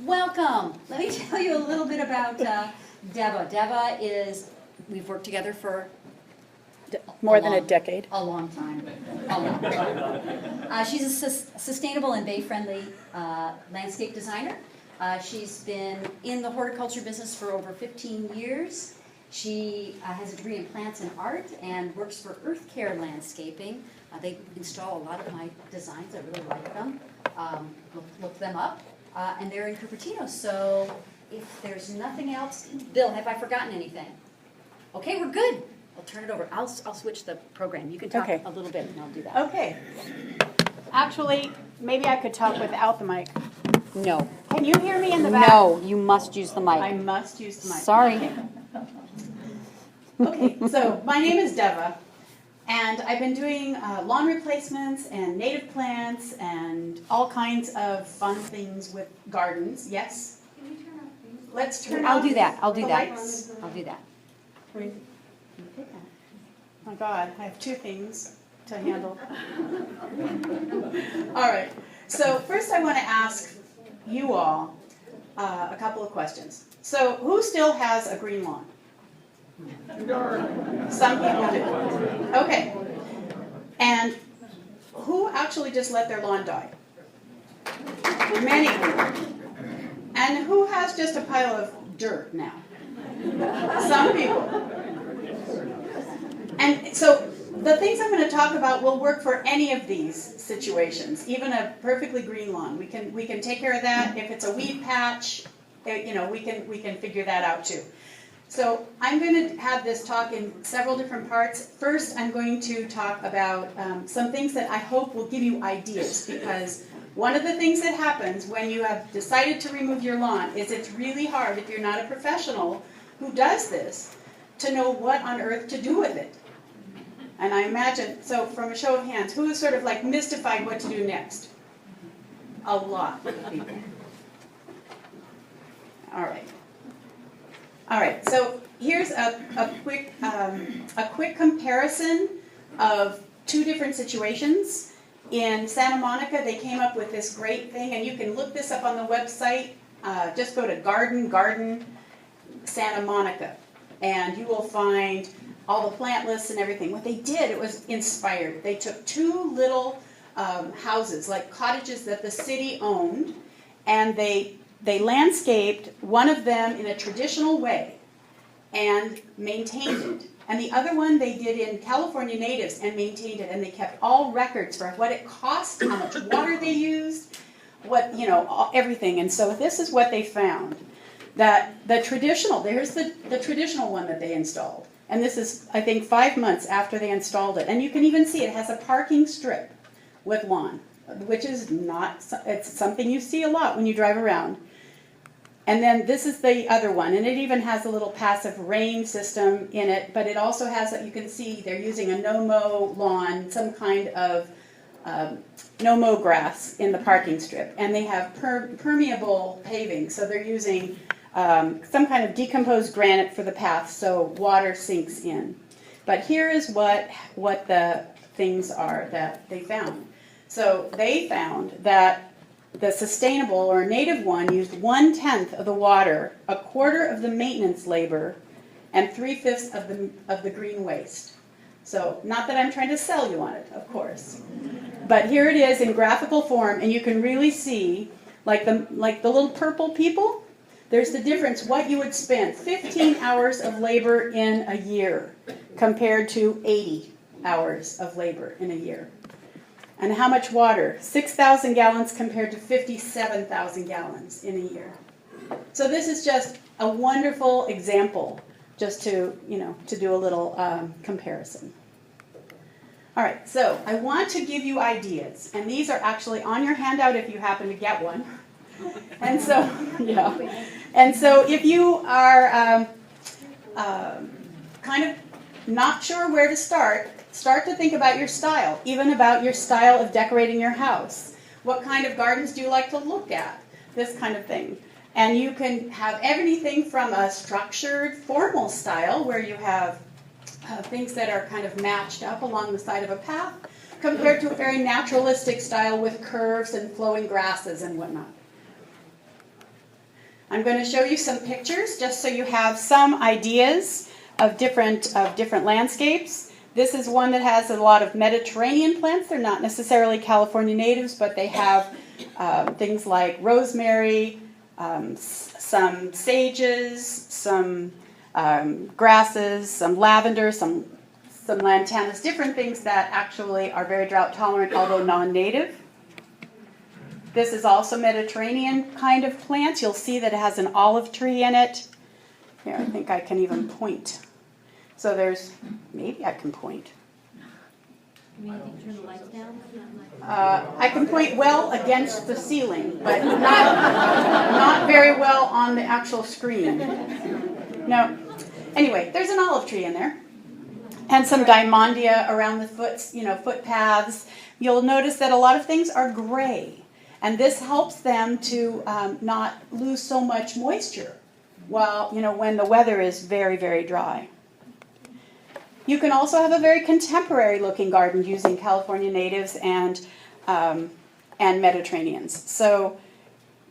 Welcome. Let me tell you a little bit about Deva. Deva is, we've worked together for More than a decade. a long time. A long time. She's a sustainable and bay-friendly landscape designer. She's been in the horticulture business for over 15 years. She has a degree in plants and art and works for Earth Care Landscaping. They install a lot of my designs. I really like them. Look them up. And they're in Cupertino. So if there's nothing else, Bill, have I forgotten anything? Okay, we're good. I'll turn it over. I'll switch the program. You can talk a little bit, and I'll do that. Okay. Actually, maybe I could talk without the mic. No. Can you hear me in the back? No, you must use the mic. I must use the mic. Sorry. Okay, so my name is Deva, and I've been doing lawn replacements and native plants and all kinds of fun things with gardens. Yes? Can you turn off these? Let's turn I'll off do that. I'll do the that. lights. I'll do that. Oh my God, I have two things to handle. All right, so first I want to ask you all a couple of questions. So who still has a green lawn? Some people do. Okay. And who actually just let their lawn die? Many people. And who has just a pile of dirt now? Some people. And so the things I'm going to talk about will work for any of these situations, even a perfectly green lawn. We can take care of that. If it's a weed patch, we can figure that out too. So I'm going to have this talk in several different parts. First, I'm going to talk about some things that I hope will give you ideas, because one of the things that happens when you have decided to remove your lawn is it's really hard, if you're not a professional who does this, to know what on earth to do with it. And I imagine, so from a show of hands, who is sort of like mystified what to do next? A lot of people. All right. All right, so here's a quick comparison of two different situations. In Santa Monica, they came up with this great thing, and you can look this up on the website. Just go to Garden Santa Monica, and you will find all the plant lists and everything. What they did, it was inspired. They took two little houses, like cottages that the city owned, and they landscaped one of them in a traditional way and maintained it. And the other one they did in California natives and maintained it. And they kept all records for what it cost, how much water they used, everything. And so this is what they found. That there's the traditional one that they installed. And this is, I think, 5 months after they installed it. And you can even see it has a parking strip with lawn, which is it's something you see a lot when you drive around. And then this is the other one, and it even has a little passive rain system in it, but it also has, you can see they're using a no-mow lawn, some kind of no-mow grass in the parking strip. And they have permeable paving, so they're using some kind of decomposed granite for the path so water sinks in. But here is what the things are that they found. So they found that the sustainable or native one used 1/10 of the water, 1/4 of the maintenance labor, and 3/5 of the green waste. So not that I'm trying to sell you on it, of course, but here it is in graphical form, and you can really see, like the little purple people. There's the difference. What you would spend 15 hours of labor in a year compared to 80 hours of labor in a year. And how much water? 6,000 gallons compared to 57,000 gallons in a year. So this is just a wonderful example, just to do a little comparison. All right, so I want to give you ideas, and these are actually on your handout if you happen to get one. And so, and so if you are kind of not sure where to start to think about your style, even about your style of decorating your house. What kind of gardens do you like to look at? This kind of thing. And you can have everything from a structured, formal style, where you have things that are kind of matched up along the side of a path, compared to a very naturalistic style with curves and flowing grasses and whatnot. I'm going to show you some pictures just so you have some ideas of different landscapes. This is one that has a lot of Mediterranean plants. They're not necessarily California natives, but they have things like rosemary, some sages, some grasses, some lavender, some lantanas, different things that actually are very drought tolerant, although non-native. This is also Mediterranean kind of plants. You'll see that it has an olive tree in it. Here, I think I can even point. So there's, maybe I can point. Turn the lights down? I can point well against the ceiling, but not very well on the actual screen. No. Anyway, there's an olive tree in there. And some diamondia around the footpaths. You'll notice that a lot of things are gray. And this helps them to not lose so much moisture when the weather is very, very dry. You can also have a very contemporary looking garden using California natives and Mediterraneans. So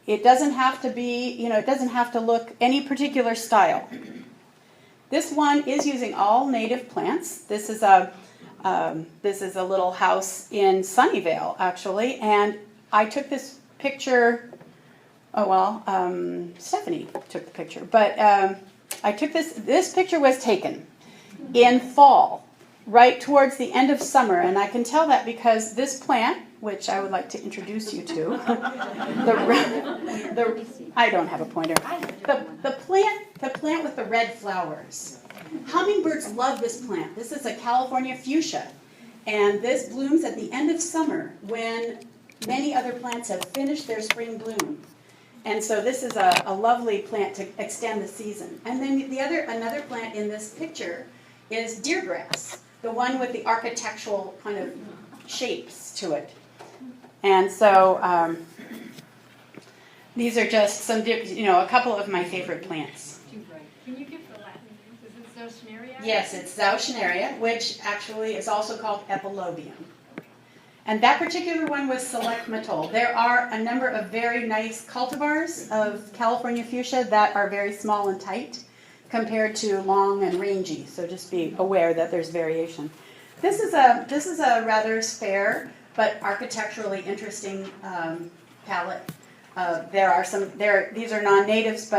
it doesn't have to be, it doesn't have to look any particular style. This one is using all native plants. This is a little house in Sunnyvale, actually, and I took this picture. Stephanie took the picture, but I took this picture was taken in fall, right towards the end of summer, and I can tell that because this plant, which I would like to introduce you to, I don't have a pointer. The plant with the red flowers. Hummingbirds love this plant. This is a California fuchsia, and this blooms at the end of summer when many other plants have finished their spring bloom. And so this is a lovely plant to extend the season. And then another plant in this picture is deergrass, the one with the architectural kind of shapes to it. And so these are just a couple of my favorite plants. Can you give the Latin name? Is it Zauschneria? Yes, it's Zauschneria, which actually is also called epilobium. And that particular one was select Mattol. There are a number of very nice cultivars of California fuchsia that are very small and tight compared to long and rangy. So just be aware that there's variation. This is a rather spare but architecturally interesting palette. These are non-natives,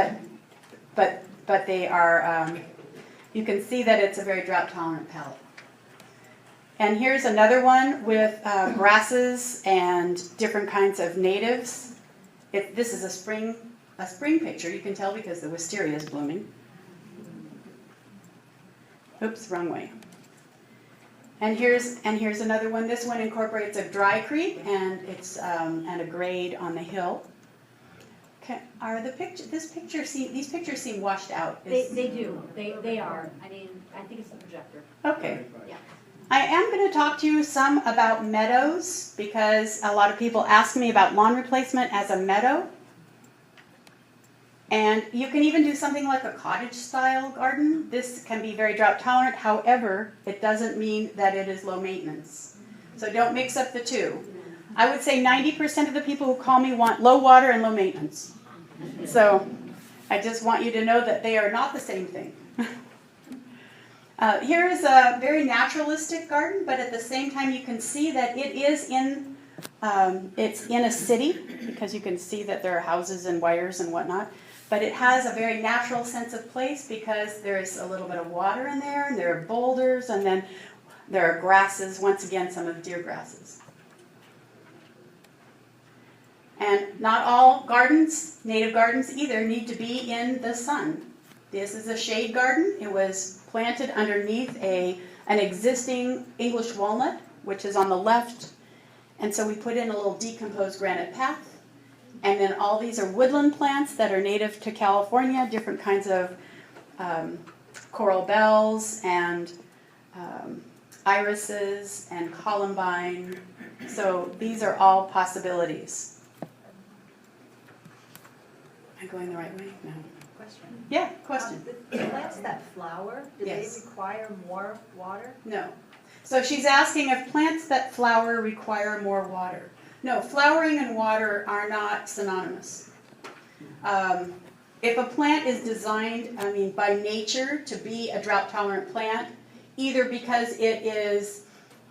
but they are. You can see that it's a very drought tolerant palette. And here's another one with grasses and different kinds of natives. This is a spring picture. You can tell because the wisteria is blooming. Oops, wrong way. And here's another one. This one incorporates a dry creek and it's and a grade on the hill. These pictures seem washed out. They do. They are. I mean, I think it's the projector. Okay. Yeah. I am going to talk to you some about meadows because a lot of people ask me about lawn replacement as a meadow. And you can even do something like a cottage style garden. This can be very drought tolerant. However, it doesn't mean that it is low maintenance. So don't mix up the two. I would say 90% of the people who call me want low water and low maintenance. So I just want you to know that they are not the same thing. Here is a very naturalistic garden, but at the same time you can see that it is it's in a city because you can see that there are houses and wires and whatnot. But it has a very natural sense of place because there's a little bit of water in there, and there are boulders, and then there are grasses, once again some of the deer grasses. And not all gardens, native gardens either, need to be in the sun. This is a shade garden. It was planted underneath an existing English walnut, which is on the left. And so we put in a little decomposed granite path. And then all these are woodland plants that are native to California, different kinds of coral bells and irises and columbine. So these are all possibilities. Am I going the right way? No. Question. Yeah, question. The plants that flower, do Yes. they require more water? No. So she's asking if plants that flower require more water. No, flowering and water are not synonymous. if a plant is designed, by nature to be a drought-tolerant plant, either because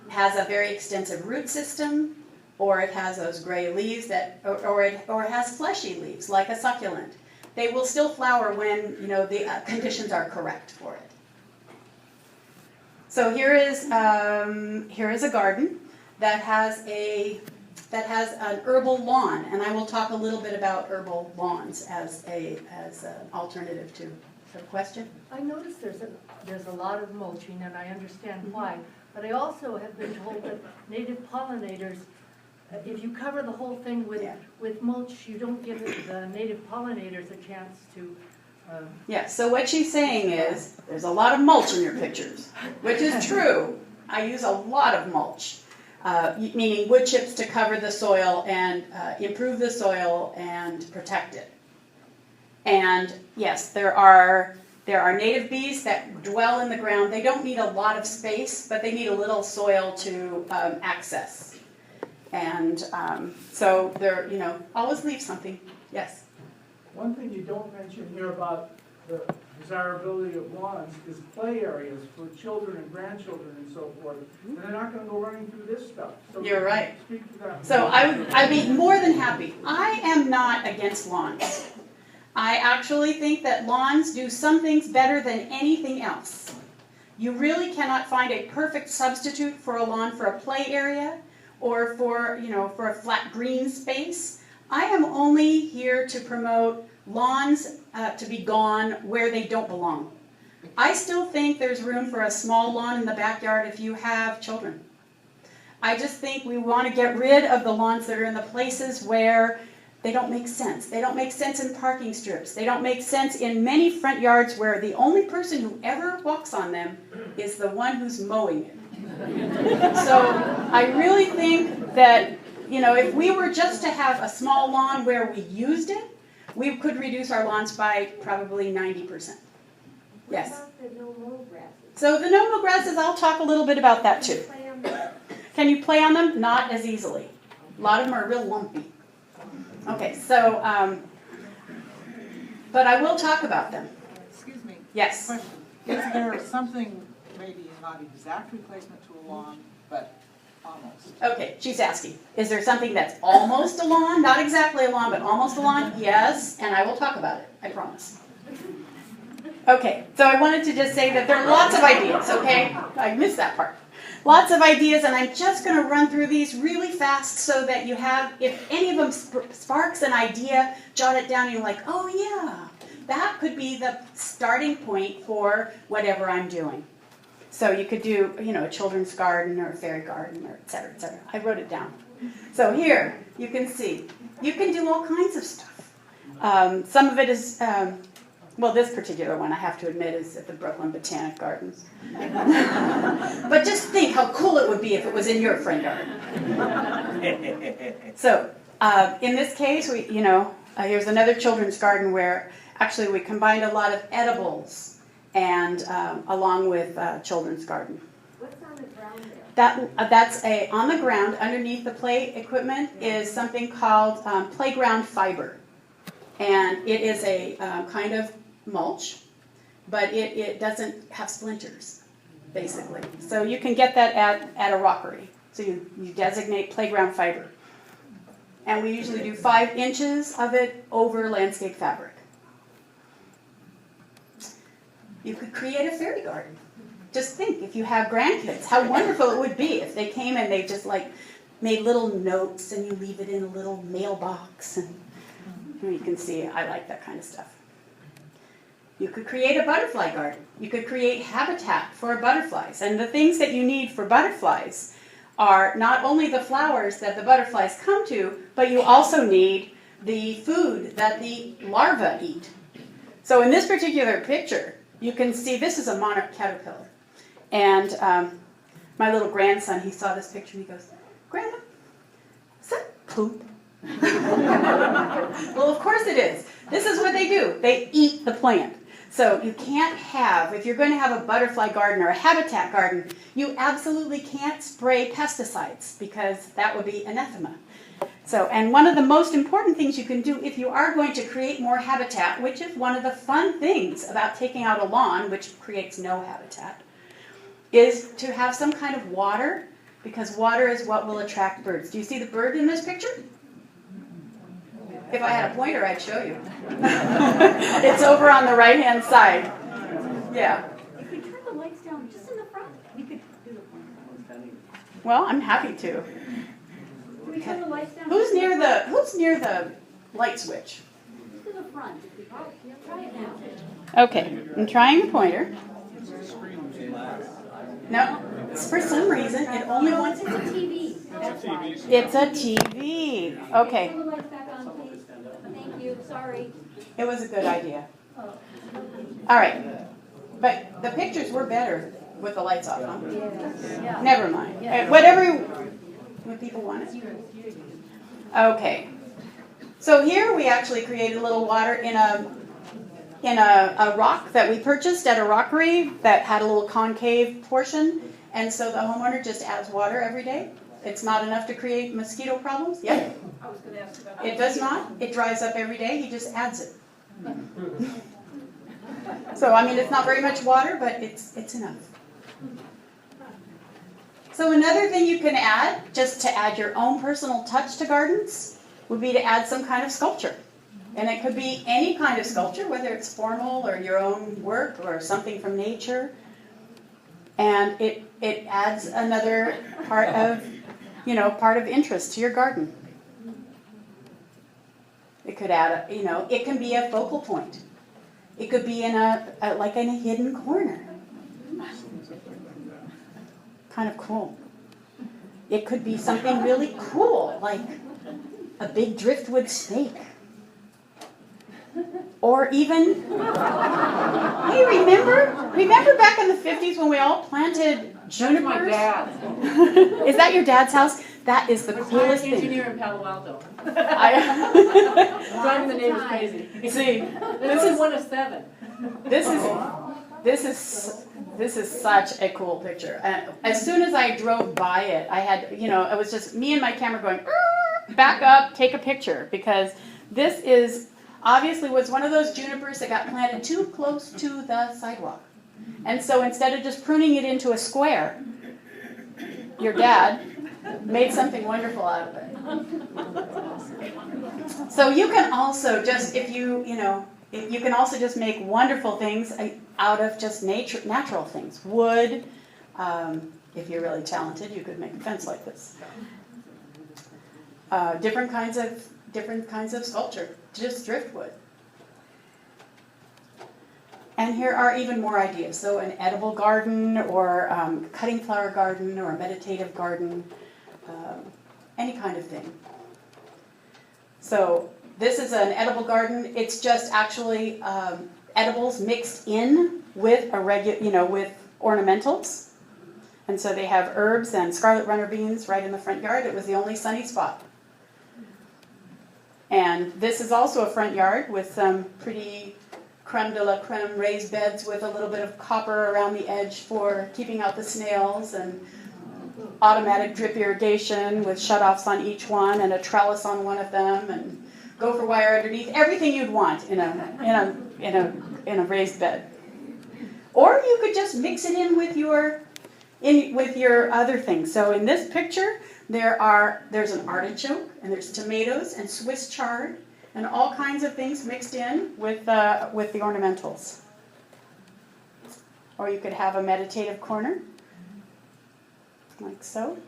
has a very extensive root system, or it has those gray leaves or it has fleshy leaves like a succulent, they will still flower when the conditions are correct for it. So here is a garden that has an herbal lawn, and I will talk a little bit about herbal lawns as an alternative to the question. I noticed there's a lot of mulching, and I understand why, but I also have been told that native pollinators, if you cover the whole thing with mulch, you don't give the native pollinators a chance to. Yeah, so what she's saying is, there's a lot of mulch in your pictures, which is true. I use a lot of mulch, meaning wood chips to cover the soil and improve the soil and protect it. And yes, there are native bees that dwell in the ground. They don't need a lot of space, but they need a little soil to access. And so they're, always leave something. Yes? One thing you don't mention here about the desirability of lawns is play areas for children and grandchildren and so forth. And they're not going to go running through this stuff. So You're right. Speak to that. So I'd be more than happy. I am not against lawns. I actually think that lawns do some things better than anything else. You really cannot find a perfect substitute for a lawn for a play area or for a flat green space. I am only here to promote lawns to be gone where they don't belong. I still think there's room for a small lawn in the backyard if you have children. I just think we want to get rid of the lawns that are in the places where they don't make sense. They don't make sense in parking strips. They don't make sense in many front yards where the only person who ever walks on them is the one who's mowing it. So I really think that if we were just to have a small lawn where we used it, we could reduce our lawns by probably 90%. Yes? What about the no-mow grasses? So the no-mow grasses, I'll talk a little bit about that too. Play on them? Can you play on them? Not as easily. A lot of them are real lumpy. Okay, so, but I will talk about them. Excuse me. Yes? Question. Is there something, maybe not exact replacement to a lawn, but almost? Okay, she's asking, is there something that's almost a lawn? Not exactly a lawn, but almost a lawn? Yes, and I will talk about it, I promise. Okay, so I wanted to just say that there are lots of ideas, okay? I missed that part. Lots of ideas, and I'm just going to run through these really fast so that you have, if any of them sparks an idea, jot it down and you're like, oh yeah, that could be the starting point for whatever I'm doing. So you could do, a children's garden or a fairy garden or et cetera, et cetera. I wrote it down. So here, you can see, you can do all kinds of stuff. Some of it is, this particular one, I have to admit, is at the Brooklyn Botanic Gardens. But just think how cool it would be if it was in your front garden. So, in this case, here's another children's garden where actually we combined a lot of edibles and along with children's garden. What's on the ground there? That's on the ground underneath the play equipment is something called playground fiber, and it is a kind of mulch, but it doesn't have splinters, basically. So you can get that at a rockery. So you designate playground fiber, and we usually do 5 inches of it over landscape fabric. You could create a fairy garden. Just think, if you have grandkids, how wonderful it would be if they came and they just made little notes and you leave it in a little mailbox. And you can see, I like that kind of stuff. You could create a butterfly garden. You could create habitat for butterflies. And the things that you need for butterflies are not only the flowers that the butterflies come to, but you also need the food that the larvae eat. So in this particular picture, you can see this is a monarch caterpillar. And my little grandson, he saw this picture and he goes, "Grandma, is that poop?" Well, of course it is. This is what they do. They eat the plant. So you can't have, if you're going to have a butterfly garden or a habitat garden, you absolutely can't spray pesticides because that would be anathema. So, and one of the most important things you can do if you are going to create more habitat, which is one of the fun things about taking out a lawn, which creates no habitat, is to have some kind of water, because water is what will attract birds. Do you see the bird in this picture? If I had a pointer, I'd show you. It's over on the right-hand side. Yeah. If we turn the lights down just in the front, we could do the pointer. Well, I'm happy to. Can we turn the lights down? Who's near the light switch? Just to the front. If we try it now. Okay, I'm trying the pointer. No, for some reason it only No, wants. it's a TV. That's why. It's a TV. Okay, Turn the lights back on, please. Thank you, sorry. it was a good idea. All right, but the pictures were better with the lights off, huh? Yeah. Never mind. Whatever when people want it. Okay. So here we actually created a little water in a rock that we purchased at a rockery that had a little concave portion, and so the homeowner just adds water every day. It's not enough to create mosquito problems. Yeah. I was gonna ask about. It does not. It dries up every day. He just adds it. So I mean, it's not very much water, but it's enough. So another thing you can add, just to add your own personal touch to gardens, would be to add some kind of sculpture. And it could be any kind of sculpture, whether it's formal or your own work or something from nature. And it adds another part of interest to your garden. It could add, it can be a focal point. It could be in like in a hidden corner. Kind of cool. It could be something really cool, like a big driftwood snake. Or even, hey, remember back in the 50s when we all planted junipers? My dad. Is that your dad's house? That is the coolest thing. Engineer in Palo Alto. I- Driving the neighbors crazy. See, This is one of 7. this is such a cool picture. As soon as I drove by it, I had, it was just me and my camera going, back up, take a picture, because this is obviously was one of those junipers that got planted too close to the sidewalk. And so instead of just pruning it into a square, your dad made something wonderful out of it. So you can also just, you can also just make wonderful things out of just natural things. Wood, if you're really talented, you could make a fence like this. Different kinds of sculpture, just driftwood. And here are even more ideas. So an edible garden, or cutting flower garden, or a meditative garden, any kind of thing. So this is an edible garden. It's just actually edibles mixed in with with ornamentals. And so they have herbs and scarlet runner beans right in the front yard. It was the only sunny spot. And this is also a front yard with some pretty creme de la creme raised beds with a little bit of copper around the edge for keeping out the snails, and automatic drip irrigation with shutoffs on each one, and a trellis on one of them, and gopher wire underneath. Everything you'd want in a raised bed. Or you could just mix it in with your other things. So in this picture, there's an artichoke, and there's tomatoes and Swiss chard, and all kinds of things mixed in with the ornamentals. Or you could have a meditative corner, like so.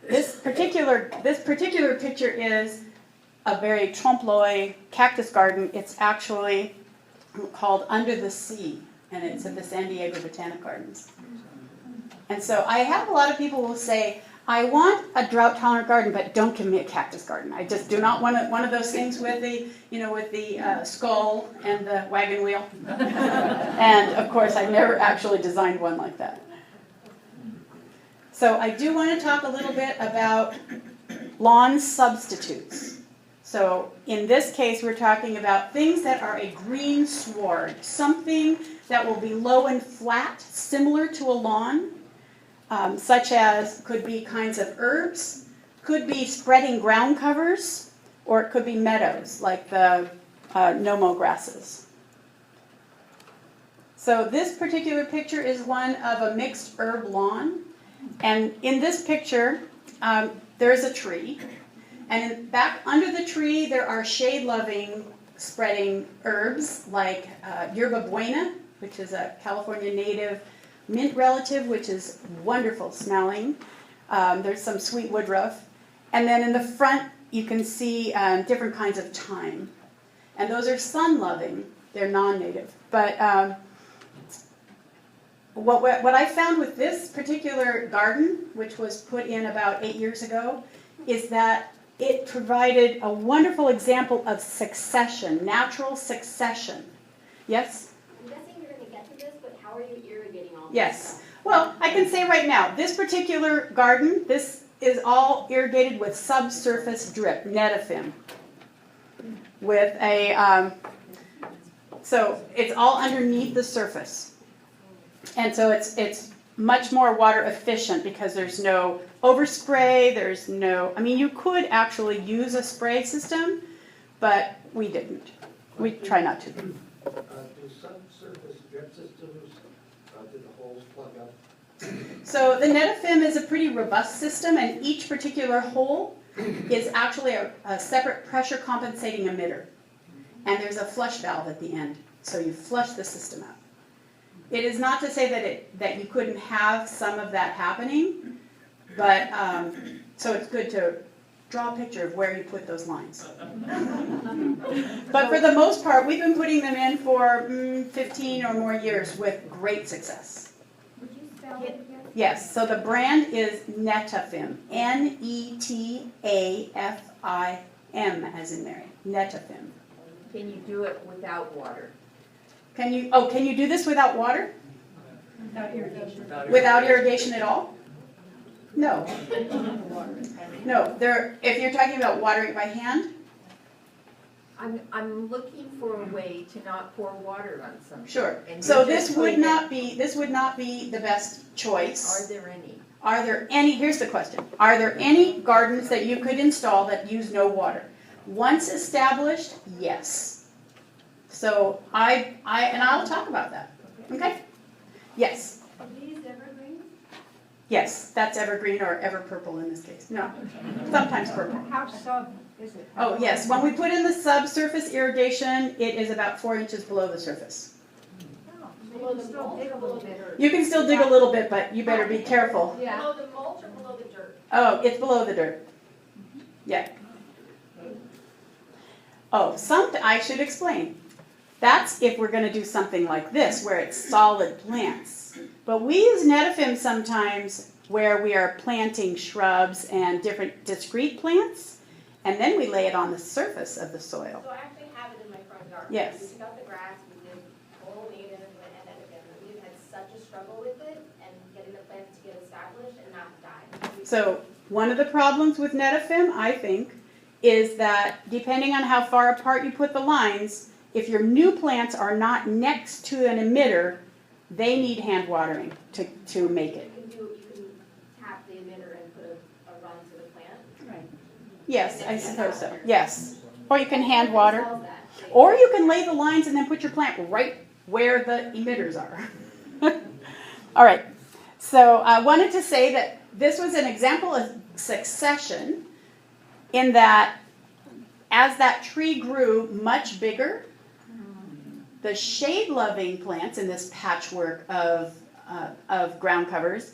This particular picture is a very trompe-l'oeil cactus garden. It's actually called Under the Sea, and it's at the San Diego Botanic Gardens. And so I have a lot of people who will say, I want a drought-tolerant garden, but don't give me a cactus garden. I just do not want one of those things with the skull and the wagon wheel. And of course, I've never actually designed one like that. So I do want to talk a little bit about lawn substitutes. So in this case, we're talking about things that are a green sward, something that will be low and flat, similar to a lawn. Such as could be kinds of herbs, could be spreading ground covers, or it could be meadows, like the no-mow grasses. So this particular picture is one of a mixed herb lawn. And in this picture, there's a tree. And back under the tree, there are shade-loving spreading herbs like yerba buena, which is a California native mint relative, which is wonderful smelling. There's some sweet woodruff. And then in the front, you can see different kinds of thyme. And those are sun-loving. They're non-native. But what I found with this particular garden, which was put in about 8 years ago, is that it provided a wonderful example of succession, natural succession. Yes? I'm guessing you're going to get to this, but how are you irrigating all this Yes. stuff? Well, I can say right now, this particular garden, this is all irrigated with subsurface drip, Netafim, with a, so it's all underneath the surface. And so it's much more water efficient because there's no overspray, there's no, I mean, you could actually use a spray system, but we didn't. We try not to. Do subsurface drip systems, do the holes plug up? So the Netafim is a pretty robust system, and each particular hole is actually a separate pressure compensating emitter. And there's a flush valve at the end, so you flush the system out. It is not to say that you couldn't have some of that happening, but so it's good to draw a picture of where you put those lines. But for the most part, we've been putting them in for 15 or more years with great success. Would you spell it again? Yes, so the brand is Netafim, Netafim, as in Mary, Netafim. Can you do it without water? Can you do this without water? Without irrigation. Without irrigation at all? No. No, if you're talking about watering by hand, I'm looking for a way to not pour water on something. sure. And So you're this just would putting not be the best Are choice. there any? Are there any, here's the question, are there any gardens that you could install that use no water? Once established, yes. So I'll talk about that. Okay? Yes. Are these evergreens? Yes, that's evergreen or ever purple in this case. No, sometimes purple. How sub is it? Oh, yes, when we put in the subsurface irrigation, it is about 4 inches below the surface. Below the mulch or below the dirt? You can still dig a little bit, but you better be careful. Below the mulch or below the dirt? Oh, it's below the dirt. Yeah. Oh, I should explain. That's if we're going to do something like this, where it's solid plants. But we use Netafim sometimes where we are planting shrubs and different discrete plants, and then we lay it on the surface of the soil. So I actually have it in my front yard. Yes. We took out the grass, we did total native and then again, we had such a struggle with it and getting the plants to get established and not die. So one of the problems with Netafim, I think, is that depending on how far apart you put the lines, if your new plants are not next to an emitter, they need hand watering to make it. You can tap the emitter and put a run to the plant. Right. Yes, I suppose so. Yes. Or you can hand water. Solve that. Or you can lay the lines and then put your plant right where the emitters are. All right. So I wanted to say that this was an example of succession in that as that tree grew much bigger, the shade-loving plants in this patchwork of ground covers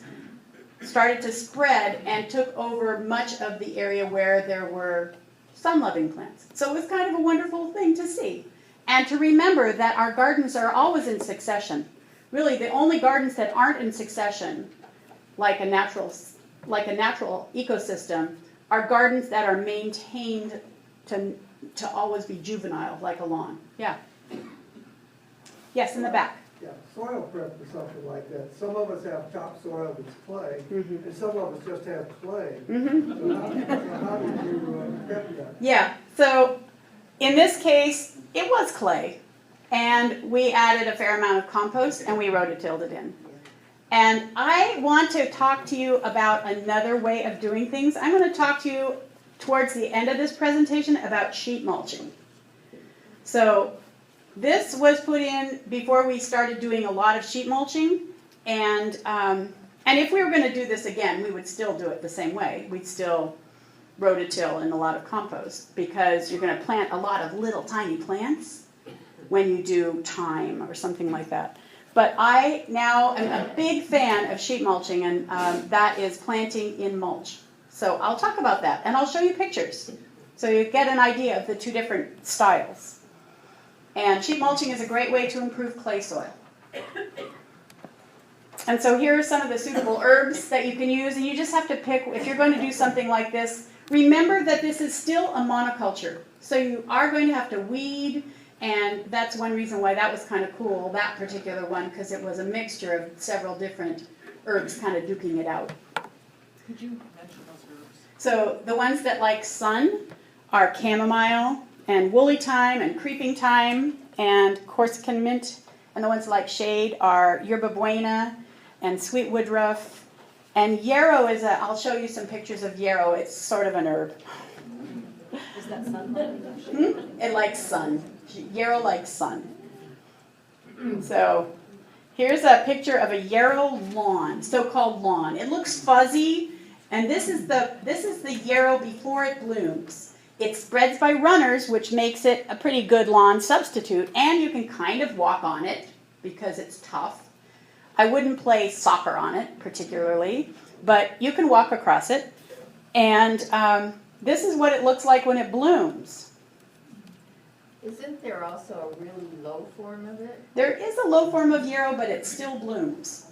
started to spread and took over much of the area where there were sun-loving plants. So it was kind of a wonderful thing to see. And to remember that our gardens are always in succession. Really, the only gardens that aren't in succession, like a natural ecosystem, are gardens that are maintained to always be juvenile, like a lawn. Yeah. Yes, in the back. Yeah, soil prep for something like that. Some of us have topsoil that's clay, and some of us just have clay. So how did you prep that? Yeah, so in this case, it was clay, and we added a fair amount of compost, and we rototilled it in. And I want to talk to you about another way of doing things. I'm going to talk to you towards the end of this presentation about sheet mulching. So this was put in before we started doing a lot of sheet mulching, and if we were going to do this again, we would still do it the same way. We'd still rototill and a lot of compost, because you're going to plant a lot of little tiny plants when you do thyme or something like that. But I now am a big fan of sheet mulching, and that is planting in mulch. So I'll talk about that, and I'll show you pictures so you get an idea of the two different styles. And sheet mulching is a great way to improve clay soil. And so here are some of the suitable herbs that you can use, and you just have to pick, if you're going to do something like this, remember that this is still a monoculture. So you are going to have to weed, and that's one reason why that was kind of cool, that particular one, because it was a mixture of several different herbs kind of duking it out. Could you mention those herbs? So the ones that like sun are chamomile and woolly thyme and creeping thyme and Corsican mint, and the ones that like shade are yerba buena and sweet woodruff. And yarrow is I'll show you some pictures of yarrow. It's sort of an herb. Is that sunlight? It likes sun. Yarrow likes sun. So here's a picture of a yarrow lawn, so-called lawn. It looks fuzzy, and this is the yarrow before it blooms. It spreads by runners, which makes it a pretty good lawn substitute, and you can kind of walk on it because it's tough. I wouldn't play soccer on it particularly, but you can walk across it. And this is what it looks like when it blooms. Isn't there also a really low form of it? There is a low form of yarrow, but it still blooms.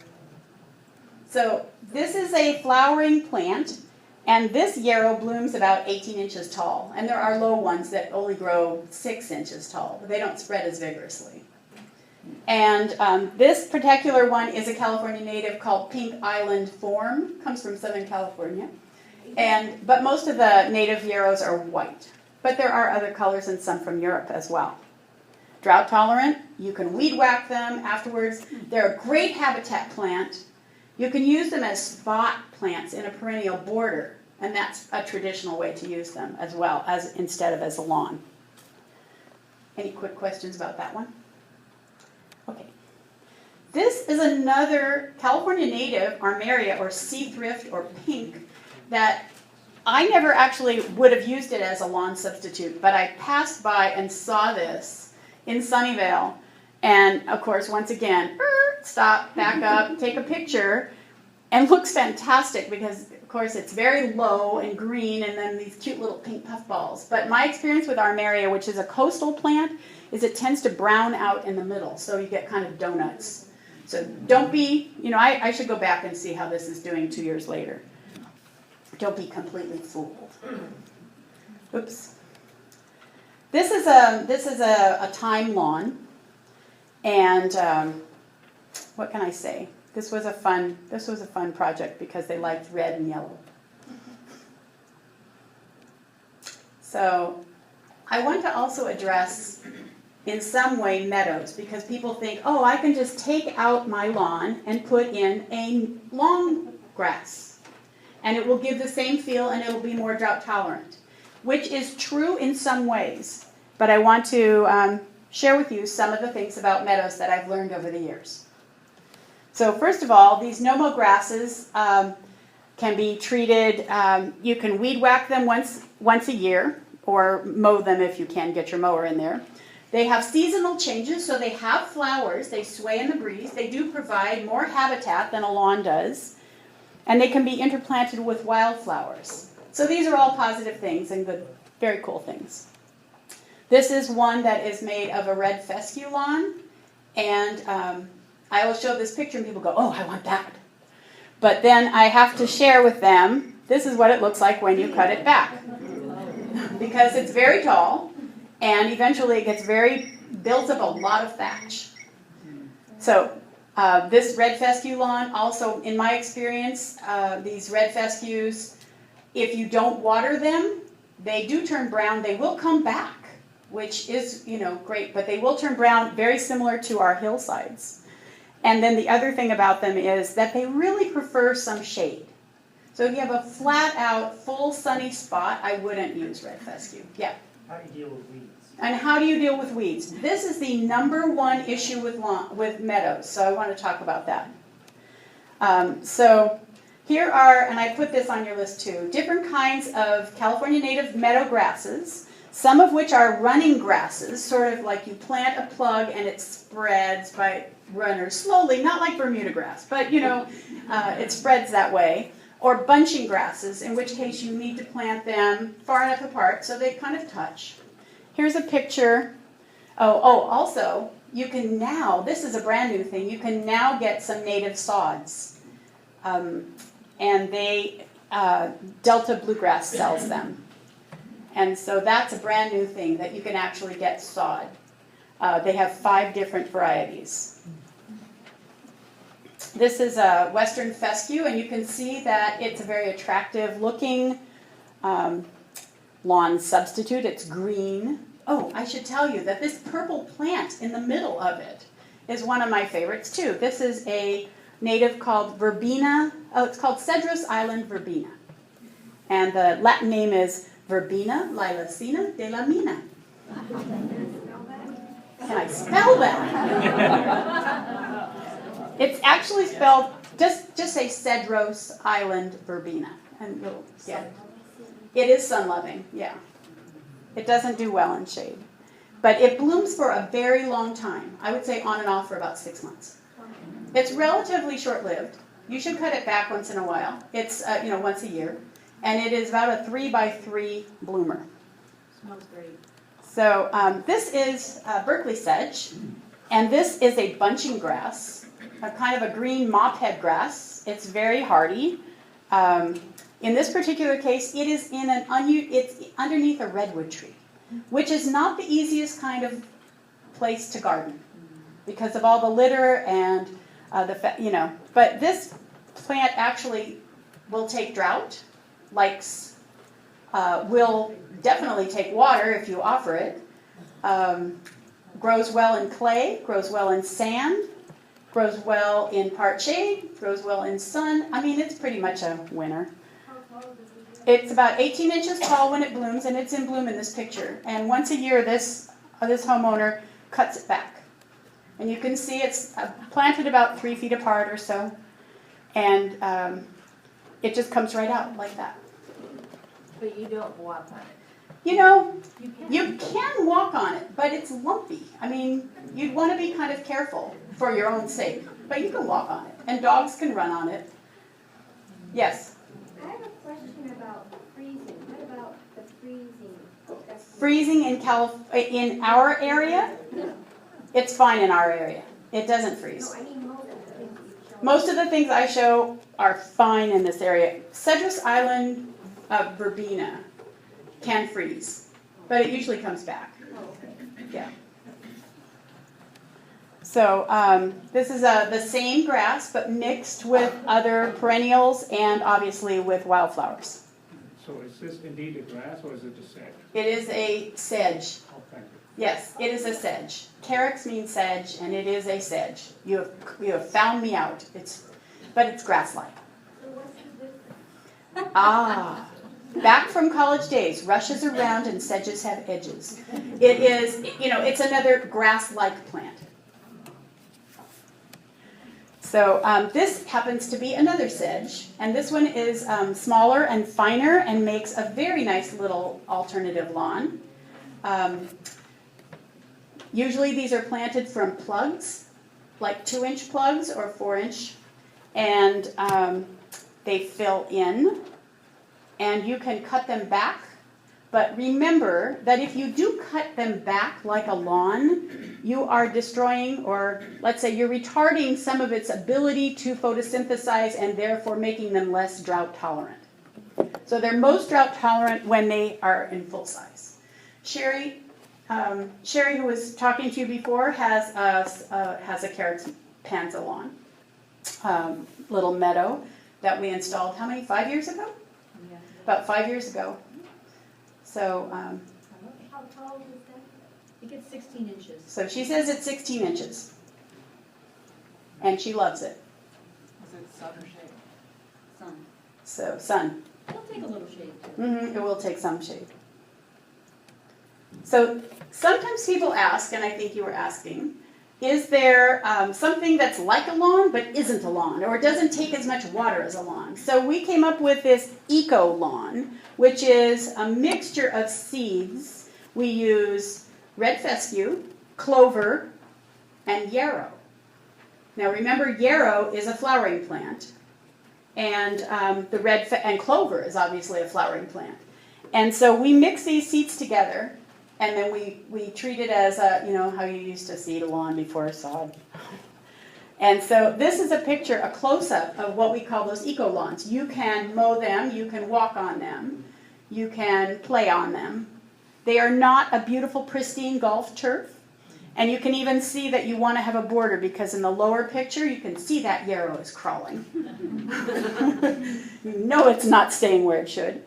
So this is a flowering plant, and this yarrow blooms about 18 inches tall. And there are low ones that only grow 6 inches tall, but they don't spread as vigorously. And this particular one is a California native called Pink Island Form. Comes from Southern California. But most of the native yarrows are white. But there are other colors and some from Europe as well. Drought tolerant, you can weed whack them afterwards. They're a great habitat plant. You can use them as spot plants in a perennial border, and that's a traditional way to use them as well, as instead of as a lawn. Any quick questions about that one? Okay. This is another California native, Armeria, or sea thrift, or pink, that I never actually would have used it as a lawn substitute, but I passed by and saw this in Sunnyvale. And of course, once again, stop, back up, take a picture, and looks fantastic because, of course, it's very low and green and then these cute little pink puffballs. But my experience with Armeria, which is a coastal plant, is it tends to brown out in the middle, so you get kind of donuts. So don't be, I should go back and see how this is doing 2 years later. Don't be completely fooled. Oops. This is a thyme lawn, and what can I say? This was a fun project because they liked red and yellow. So I want to also address in some way meadows, because people think, oh, I can just take out my lawn and put in a long grass. And it will give the same feel and it will be more drought tolerant, which is true in some ways. But I want to share with you some of the things about meadows that I've learned over the years. So first of all, these no-mow grasses can be treated, you can weed whack them once a year, or mow them if you can get your mower in there. They have seasonal changes, so they have flowers, they sway in the breeze, they do provide more habitat than a lawn does. And they can be interplanted with wildflowers. So these are all positive things and good, very cool things. This is one that is made of a red fescue lawn. And I will show this picture and people go, oh, I want that. But then I have to share with them, this is what it looks like when you cut it back. Because it's very tall, and eventually it builds up a lot of thatch. So this red fescue lawn, also in my experience, these red fescues, if you don't water them, they do turn brown. They will come back, which is, great, but they will turn brown, very similar to our hillsides. And then the other thing about them is that they really prefer some shade. So if you have a flat out, full sunny spot, I wouldn't use red fescue. Yeah. How do you deal with weeds? And how do you deal with weeds? This is the number one issue with meadows, so I want to talk about that. So here are, and I put this on your list too, different kinds of California native meadow grasses, some of which are running grasses, sort of like you plant a plug and it spreads by runners slowly, not like Bermuda grass, but you know, it spreads that way. Or bunching grasses, in which case you need to plant them far enough apart so they kind of touch. Here's a picture. Also, you can now, this is a brand new thing, you can now get some native sods. And they, Delta Bluegrass sells them. And so that's a brand new thing that you can actually get sod. They have 5 different varieties. This is a Western fescue, and you can see that it's a very attractive looking lawn substitute. It's green. Oh, I should tell you that this purple plant in the middle of it is one of my favorites too. This is a native called verbena. Oh, it's called Cedrus Island verbena. And the Latin name is Verbena lilacina de la Mina. Can I spell that? It's actually spelled, just say Cedros Island verbena, and you'll get it. It is sun-loving, yeah. It doesn't do well in shade. But it blooms for a very long time. I would say on and off for about 6 months. It's relatively short-lived. You should cut it back once in a while. It's, once a year. And it is about a 3x3 bloomer. Smells great. So this is Berkeley sedge, and this is a bunching grass. A kind of a green mophead grass. It's very hardy. In this particular case, it is it's underneath a redwood tree, which is not the easiest kind of place to garden because of all the litter and But this plant actually will take drought, will definitely take water if you offer it. Grows well in clay. Grows well in sand. Grows well in part shade, grows well in sun. I mean, it's pretty much a winner. How tall does it get? It's about 18 inches tall when it blooms, and it's in bloom in this picture. And once a year, this homeowner cuts it back. And you can see it's planted about 3 feet apart or so. And it just comes right out like that. But you don't walk on it. You know, you can walk on it, but it's lumpy. I mean, you'd want to be kind of careful for your own sake, but you can walk on it, and dogs can run on it. Yes? I have a question about freezing. What about the freezing? Freezing in our area? It's fine in our area. It doesn't freeze. No, I mean most of the things you show. Most of the things I show are fine in this area. Cedrus Island verbena can freeze, but it usually comes back. Yeah. So this is the same grass, but mixed with other perennials and obviously with wildflowers. So is this indeed a grass or is it a sedge? It is a sedge. Oh, thank you. Yes, it is a sedge. Carex means sedge, and it is a sedge. You have found me out. But it's grass-like. So what's the difference? Ah. Back from college days, rushes are round and sedges have edges. It is, it's another grass-like plant. So this happens to be another sedge, and this one is smaller and finer and makes a very nice little alternative lawn. Usually these are planted from plugs, like 2-inch plugs or 4-inch, and they fill in. And you can cut them back, but remember that if you do cut them back like a lawn, you are destroying, or let's say you're retarding some of its ability to photosynthesize and therefore making them less drought tolerant. So they're most drought tolerant when they are in full size. Sherry, who was talking to you before, has a Carex Panza lawn, little meadow that we installed, how many, 5 years ago? About 5 years ago. So, How tall is that? It gets 16 inches. so she says it's 16 inches. and she loves it. Is it sun or shade? Sun. So, sun. It'll take a little shade too. It will take some shade. So sometimes people ask, and I think you were asking, is there something that's like a lawn but isn't a lawn, or doesn't take as much water as a lawn? So we came up with this eco lawn, which is a mixture of seeds. We use red fescue, clover, and yarrow. Now remember, yarrow is a flowering plant, and and clover is obviously a flowering plant. And so we mix these seeds together, and then we treat it as how you used to seed a lawn before sod. And so this is a picture, a close-up of what we call those eco lawns. You can mow them, you can walk on them, you can play on them. They are not a beautiful, pristine golf turf. And you can even see that you want to have a border, because in the lower picture you can see that yarrow is crawling. You know it's not staying where it should.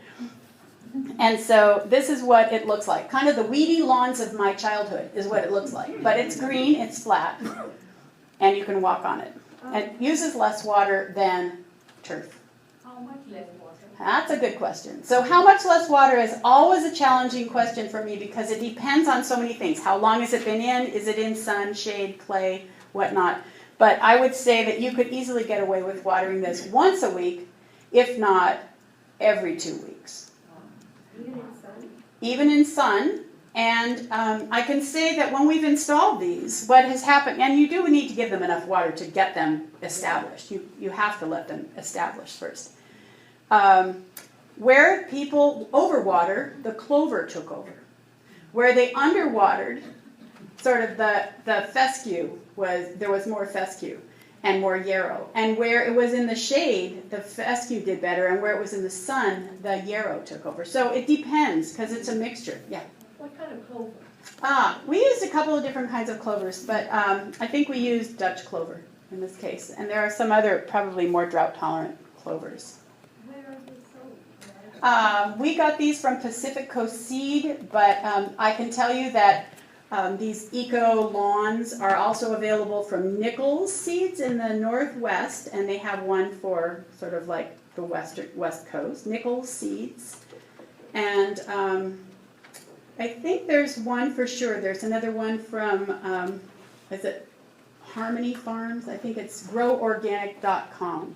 And so this is what it looks like. Kind of the weedy lawns of my childhood is what it looks like. But it's green, it's flat, and you can walk on it. It uses less water than turf. How much less water? That's a good question. So how much less water is always a challenging question for me, because it depends on so many things. How long has it been in? Is it in sun, shade, clay, whatnot? But I would say that you could easily get away with watering this once a week, if not every 2 weeks. Even in sun. And I can say that when we've installed these, what has happened, and you do need to give them enough water to get them established. You have to let them establish first. Where people overwater, the clover took over. Where they underwatered, sort of the fescue there was more fescue and more yarrow. And where it was in the shade, the fescue did better, and where it was in the sun, the yarrow took over. So it depends, because it's a mixture. Yeah. What kind of clover? We used a couple of different kinds of clovers, but I think we used Dutch clover in this case. And there are some other, probably more drought-tolerant clovers. Where are they sold? We got these from Pacific Coast Seed, but I can tell you that these eco lawns are also available from Nichols Seeds in the Northwest, and they have one for sort of like the West Coast, Nichols Seeds. And I think there's one for sure. There's another one from, is it Harmony Farms? I think it's groworganic.com.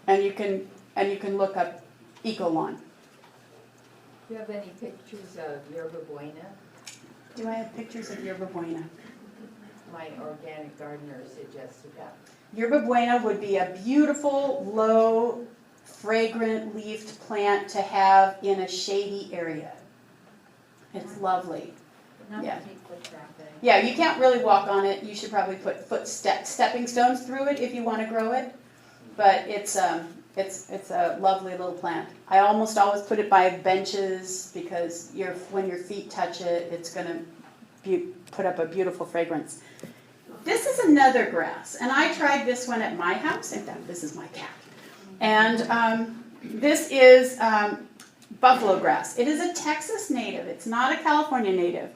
And you can look up eco lawn. Do you have any pictures of yerba buena? Do I have pictures of yerba buena? My organic gardener suggested that. Yerba buena would be a beautiful, low, fragrant leafed plant to have in a shady area. It's lovely. Not Yeah. to take foot traffic. Yeah, you can't really walk on it. You should probably put stepping stones through it if you want to grow it. But it's a lovely little plant. I almost always put it by benches, because when your feet touch it, it's going to put up a beautiful fragrance. This is another grass, and I tried this one at my house. In fact, this is my cat. And this is buffalo grass. It is a Texas native. It's not a California native,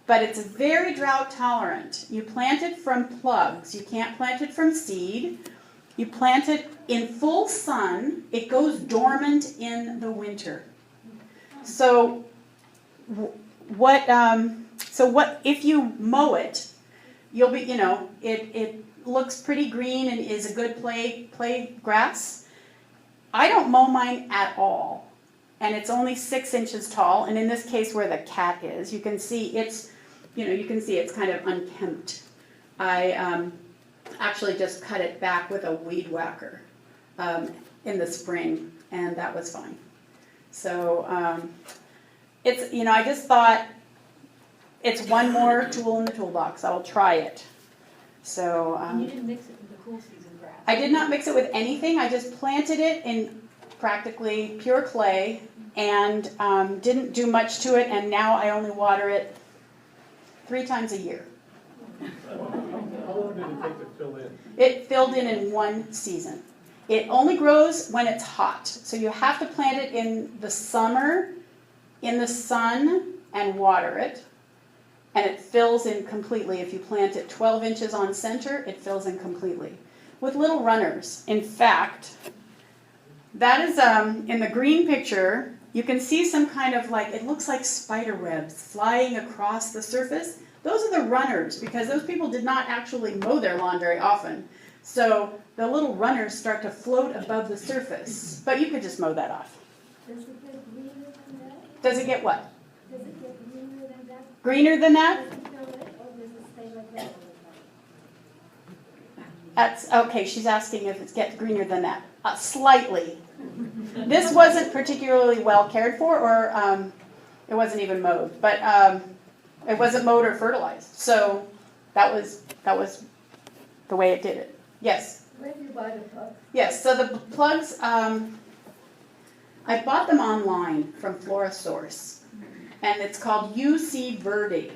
but it's very drought tolerant. You plant it from plugs. You can't plant it from seed. You plant it in full sun. It goes dormant in the winter. So if you mow it, you'll be, it looks pretty green and is a good play grass. I don't mow mine at all. And it's only 6 inches tall. And in this case where the cat is, you can see it's kind of unkempt. I actually just cut it back with a weed whacker in the spring, and that was fine. So I just thought it's one more tool in the toolbox. I will try it. So You didn't mix it with the cool season grass? I did not mix it with anything. I just planted it in practically pure clay and didn't do much to it, and now I only water it 3 times a year. How long did it take to fill in? It filled in 1 season. It only grows when it's hot. So you have to plant it in the summer, in the sun, and water it. and it fills in completely. If you plant it 12 inches on center, it fills in completely. With little runners. In fact, that is, in the green picture, you can see some kind of like, it looks like spider webs flying across the surface. Those are the runners, because those people did not actually mow their lawn very often. So the little runners start to float above the surface. But you could just mow that off. Does it get greener than that? Does it get what? Does it get greener than that? Greener than that? Does it fill it, or does it stay like that all the time? That's, okay, she's asking if it gets greener than that. Slightly. This wasn't particularly well cared for, or it wasn't even mowed. But it wasn't mowed or fertilized. So that was the way it did it. Yes? Where do you buy the plug? Yes, so the plugs, I bought them online from FloraSource, and it's called UC Verde,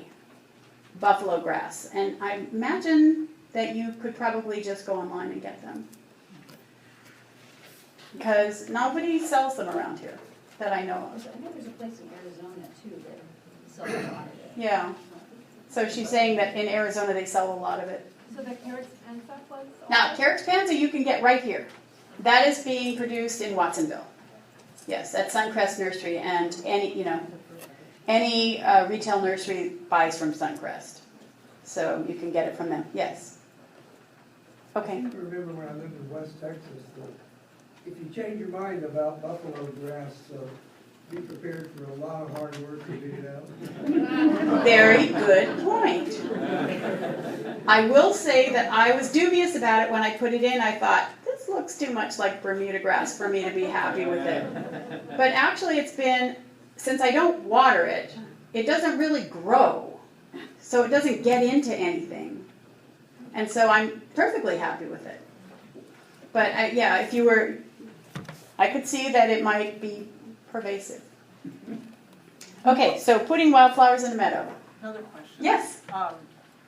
buffalo grass. And I imagine that you could probably just go online and get them. Because nobody sells them around here that I know of. I think there's a place in Arizona too that sells a lot of it. Yeah. So she's saying that in Arizona they sell a lot of it. So the carrots and stuff was? Now, Carrot Panza you can get right here. That is being produced in Watsonville. Yes, at Suncrest Nursery, and any retail nursery buys from Suncrest. So you can get it from them. Yes. Okay. I remember when I lived in West Texas, if you change your mind about buffalo grass, be prepared for a lot of hard work to dig it out. Very good point. I will say that I was dubious about it when I put it in. I thought, this looks too much like Bermuda grass for me to be happy with it. But actually it's been, since I don't water it, it doesn't really grow. So it doesn't get into anything. And so I'm perfectly happy with it. But yeah, if you were, I could see that it might be pervasive. Okay, so putting wildflowers in a meadow. Another question. Yes.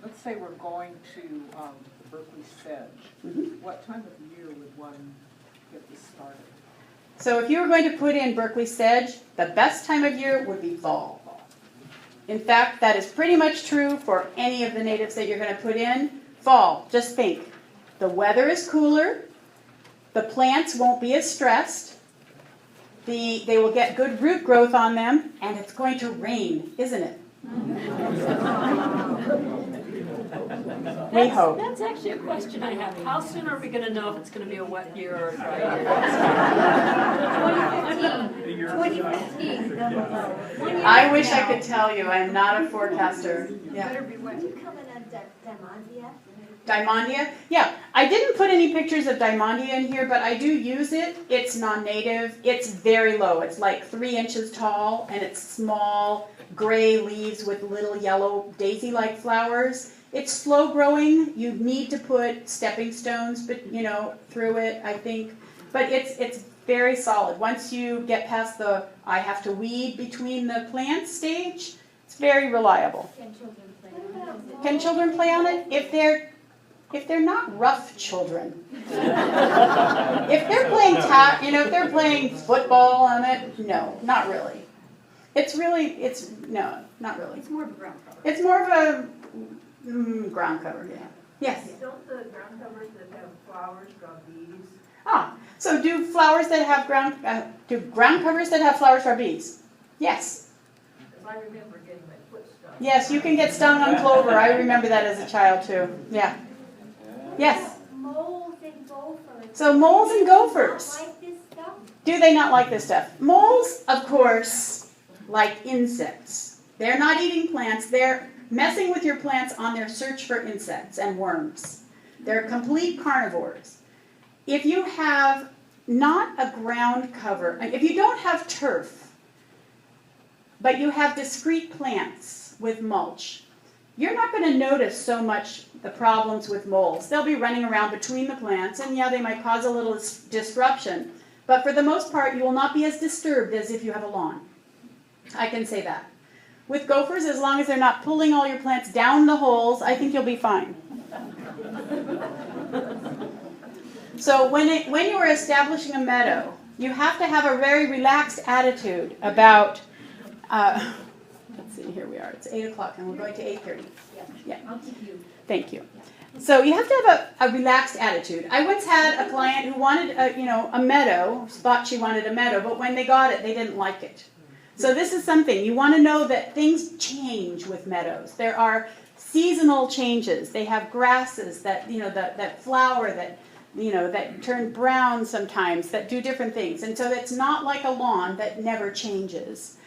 Let's say we're going to the Berkeley sedge. Mm-hmm. What time of year would one get this started? So if you were going to put in Berkeley sedge, the best time of year would be fall. In fact, that is pretty much true for any of the natives that you're going to put in. Fall, just think. The weather is cooler. The plants won't be as stressed. They will get good root growth on them, and it's going to rain, isn't it? We hope. That's actually a question I have. How soon are we going to know if it's going to be a wet year or a dry year? 2015. I wish I could tell you. I am not a forecaster. Yeah. Better be wet. You come in on Diamondia? Diamondia? Yeah, I didn't put any pictures of Diamondia in here, but I do use it. It's non-native. It's very low. It's like 3 inches tall, and it's small, gray leaves with little yellow daisy-like flowers. It's slow growing. You need to put stepping stones, but through it, I think. But it's very solid. Once you get past the I have to weed between the plants stage, it's very reliable. Can children play on it? Can children play on it? If they're not rough children. If they're playing if they're playing football on it, no, not really. No, not really. It's more of a ground cover. It's more of a ground cover, yeah. Yes. Don't the ground covers that have flowers draw bees? So do flowers that have do ground covers that have flowers draw bees? Yes. Because I remember getting my foot stung. Yes, you can get stung on clover. I remember that as a child too. Yeah. Yes. Moles and gophers. So moles and gophers. Like this stuff? Do they not like this stuff? Moles, of course, like insects. They're not eating plants. They're messing with your plants on their search for insects and worms. They're complete carnivores. If you have not a ground cover, if you don't have turf, but you have discrete plants with mulch, you're not going to notice so much the problems with moles. They'll be running around between the plants, and yeah, they might cause a little disruption. But for the most part, you will not be as disturbed as if you have a lawn. I can say that. With gophers, as long as they're not pulling all your plants down the holes, I think you'll be fine. So when you are establishing a meadow, you have to have a very relaxed attitude about, let's see, here we are. It's 8 o'clock and we're going to 8:30. Yeah. I'll keep you. Thank you. So you have to have a relaxed attitude. I once had a client who wanted a meadow, thought she wanted a meadow, but when they got it, they didn't like it. So this is something, you want to know that things change with meadows. There are seasonal changes. They have grasses that, that flower, that turn brown sometimes, that do different things. And so it's not like a lawn that never changes.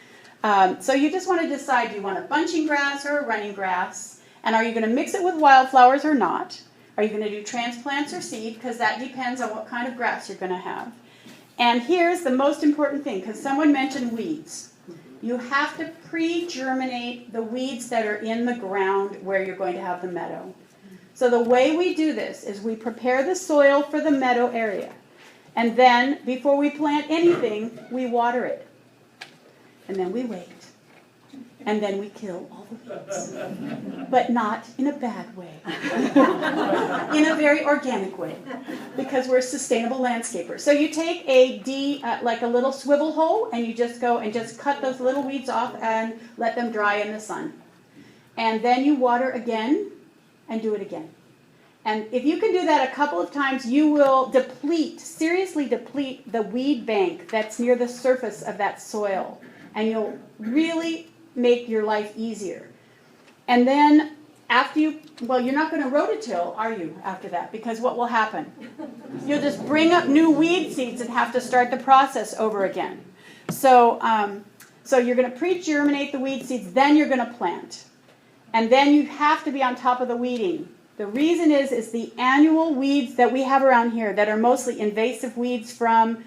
So you just want to decide, do you want a bunching grass or a running grass? And are you going to mix it with wildflowers or not? Are you going to do transplants or seed? Because that depends on what kind of grass you're going to have. And here's the most important thing, because someone mentioned weeds. You have to pre-germinate the weeds that are in the ground where you're going to have the meadow. So the way we do this is we prepare the soil for the meadow area. And then, before we plant anything, we water it. And then we wait. And then we kill all the weeds. But not in a bad way. In a very organic way. Because we're sustainable landscapers. So you take like a little swivel hoe, and you just go and just cut those little weeds off and let them dry in the sun. And then you water again and do it again. And if you can do that a couple of times, you will seriously deplete the weed bank that's near the surface of that soil. And you'll really make your life easier. And then after you're not going to rototill, are you, after that? Because what will happen? You'll just bring up new weed seeds and have to start the process over again. So you're going to pre-germinate the weed seeds, then you're going to plant. And then you have to be on top of the weeding. The reason is the annual weeds that we have around here that are mostly invasive weeds from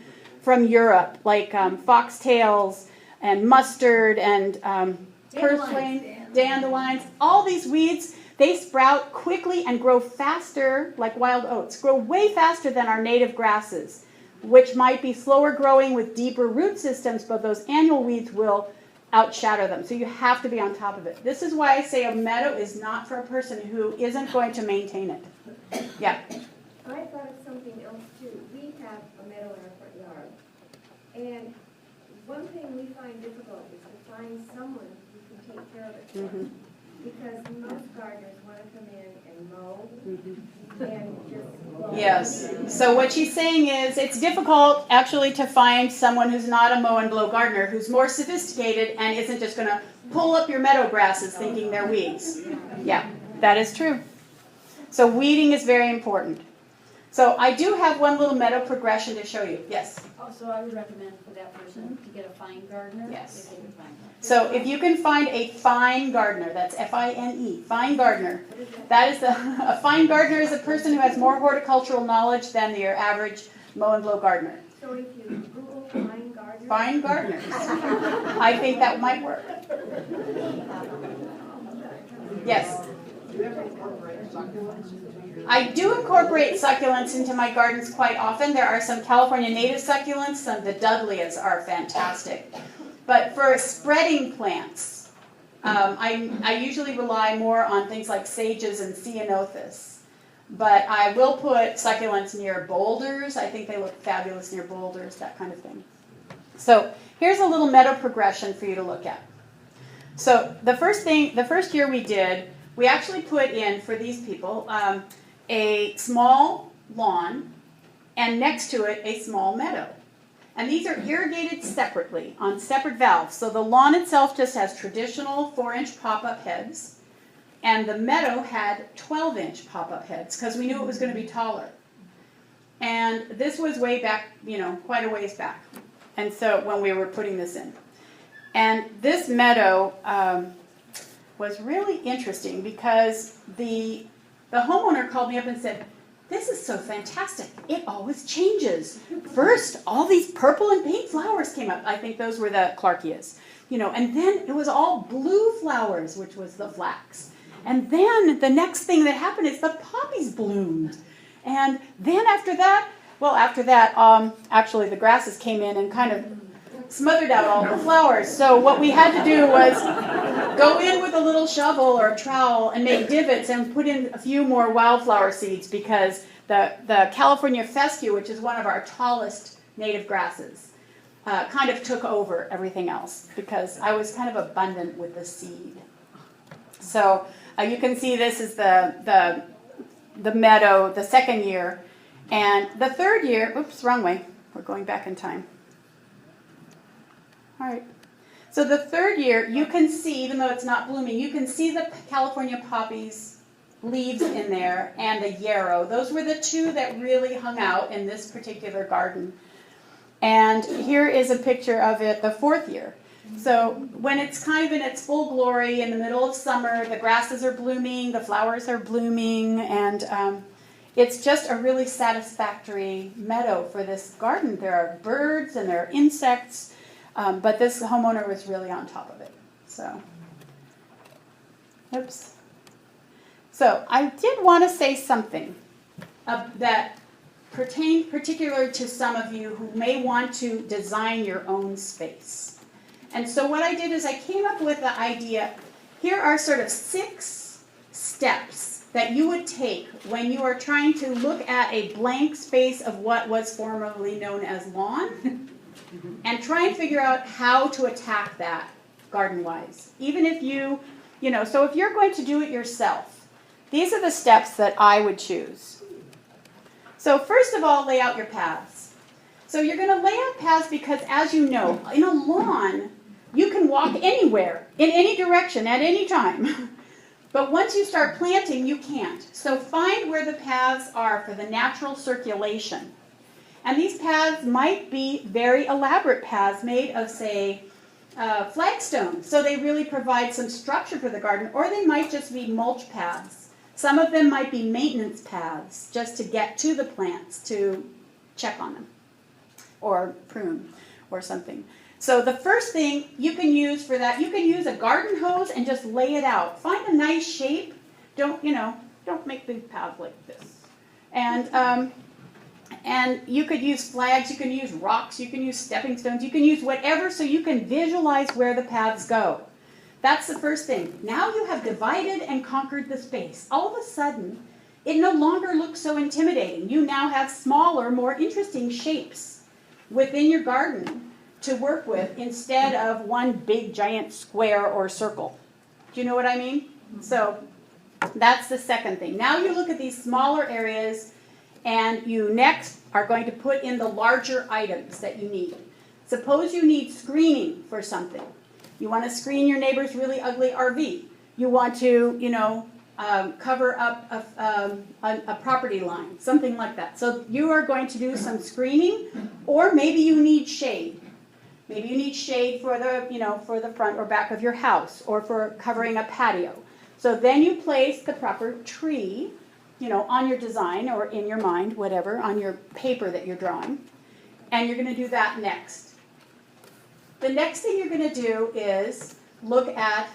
Europe, like foxtails, and mustard, and purslane, dandelions. All these weeds, they sprout quickly and grow faster, like wild oats, grow way faster than our native grasses, which might be slower growing with deeper root systems, but those annual weeds will outshadow them. So you have to be on top of it. This is why I say a meadow is not for a person who isn't going to maintain it. Yeah? I thought of something else too. We have a meadow in our front yard. And one thing we find difficult is to find someone who can take care of it. Mm-hmm. Because most gardeners want to come in and mow and just... Yes. So what she's saying is it's difficult actually to find someone who's not a mow and blow gardener, who's more sophisticated and isn't just going to pull up your meadow grasses thinking they're weeds. Yeah, that is true. So weeding is very important. So I do have one little meadow progression to show you. Yes? Also, I would recommend for that person to get a fine gardener. Yes. If they can find one. So if you can find a fine gardener, that's F-I-N-E, fine gardener. That is a fine gardener is a person who has more horticultural knowledge than your average mow and blow gardener. So if you Google fine gardener... Fine gardeners. I think that might work. Yes? Do you ever incorporate succulents into your... I do incorporate succulents into my gardens quite often. There are some California native succulents. The Dudleyias are fantastic. But for spreading plants, I usually rely more on things like sages and ceanothus. But I will put succulents near boulders. I think they look fabulous near boulders, that kind of thing. So here's a little meadow progression for you to look at. So the first year we did, we actually put in, for these people, a small lawn, and next to it, a small meadow. And these are irrigated separately on separate valves. So the lawn itself just has traditional 4-inch pop-up heads, and the meadow had 12-inch pop-up heads because we knew it was going to be taller. And this was way back, quite a ways back. And so when we were putting this in. And this meadow was really interesting because the homeowner called me up and said, "This is so fantastic. It always changes. First, all these purple and pink flowers came up." I think those were the Clarkias. And then it was all blue flowers, which was the flax. And then the next thing that happened is the poppies bloomed. And then after that, actually the grasses came in and kind of smothered out all the flowers. So what we had to do was go in with a little shovel or a trowel and make divots and put in a few more wildflower seeds because the California fescue, which is one of our tallest native grasses, kind of took over everything else because I was kind of abundant with the seed. So you can see this is the meadow, the second year. And the third year, oops, wrong way. We're going back in time. All right. So the third year, you can see, even though it's not blooming, you can see the California poppies leaves in there and the yarrow. Those were the two that really hung out in this particular garden. And here is a picture of it the fourth year. So when it's kind of in its full glory in the middle of summer, the grasses are blooming, the flowers are blooming, and it's just a really satisfactory meadow for this garden. There are birds and there are insects, but this homeowner was really on top of it. So, oops. So I did want to say something that pertained particularly to some of you who may want to design your own space. And so what I did is I came up with the idea, here are sort of 6 steps that you would take when you are trying to look at a blank space of what was formerly known as lawn and try and figure out how to attack that garden-wise. Even if so if you're going to do it yourself, these are the steps that I would choose. So first of all, lay out your paths. So you're going to lay out paths because, as you know, in a lawn, you can walk anywhere, in any direction, at any time. But once you start planting, you can't. So find where the paths are for the natural circulation. And these paths might be very elaborate paths made of, say, flagstone. So they really provide some structure for the garden. Or they might just be mulch paths. Some of them might be maintenance paths, just to get to the plants, to check on them, or prune, or something. So the first thing you can use for that, you can use a garden hose and just lay it out. Find a nice shape. Don't make the path like this. And you could use flags, you can use rocks, you can use stepping stones, you can use whatever so you can visualize where the paths go. That's the first thing. Now you have divided and conquered the space. All of a sudden, it no longer looks so intimidating. You now have smaller, more interesting shapes within your garden to work with instead of one big giant square or circle. Do you know what I mean? So that's the second thing. Now you look at these smaller areas and you next are going to put in the larger items that you need. Suppose you need screening for something. You want to screen your neighbor's really ugly RV. You want to, cover up a property line, something like that. So you are going to do some screening, or maybe you need shade. Maybe you need shade for the front or back of your house, or for covering a patio. So then you place the proper tree, on your design or in your mind, whatever, on your paper that you're drawing. And you're going to do that next. The next thing you're going to do is look at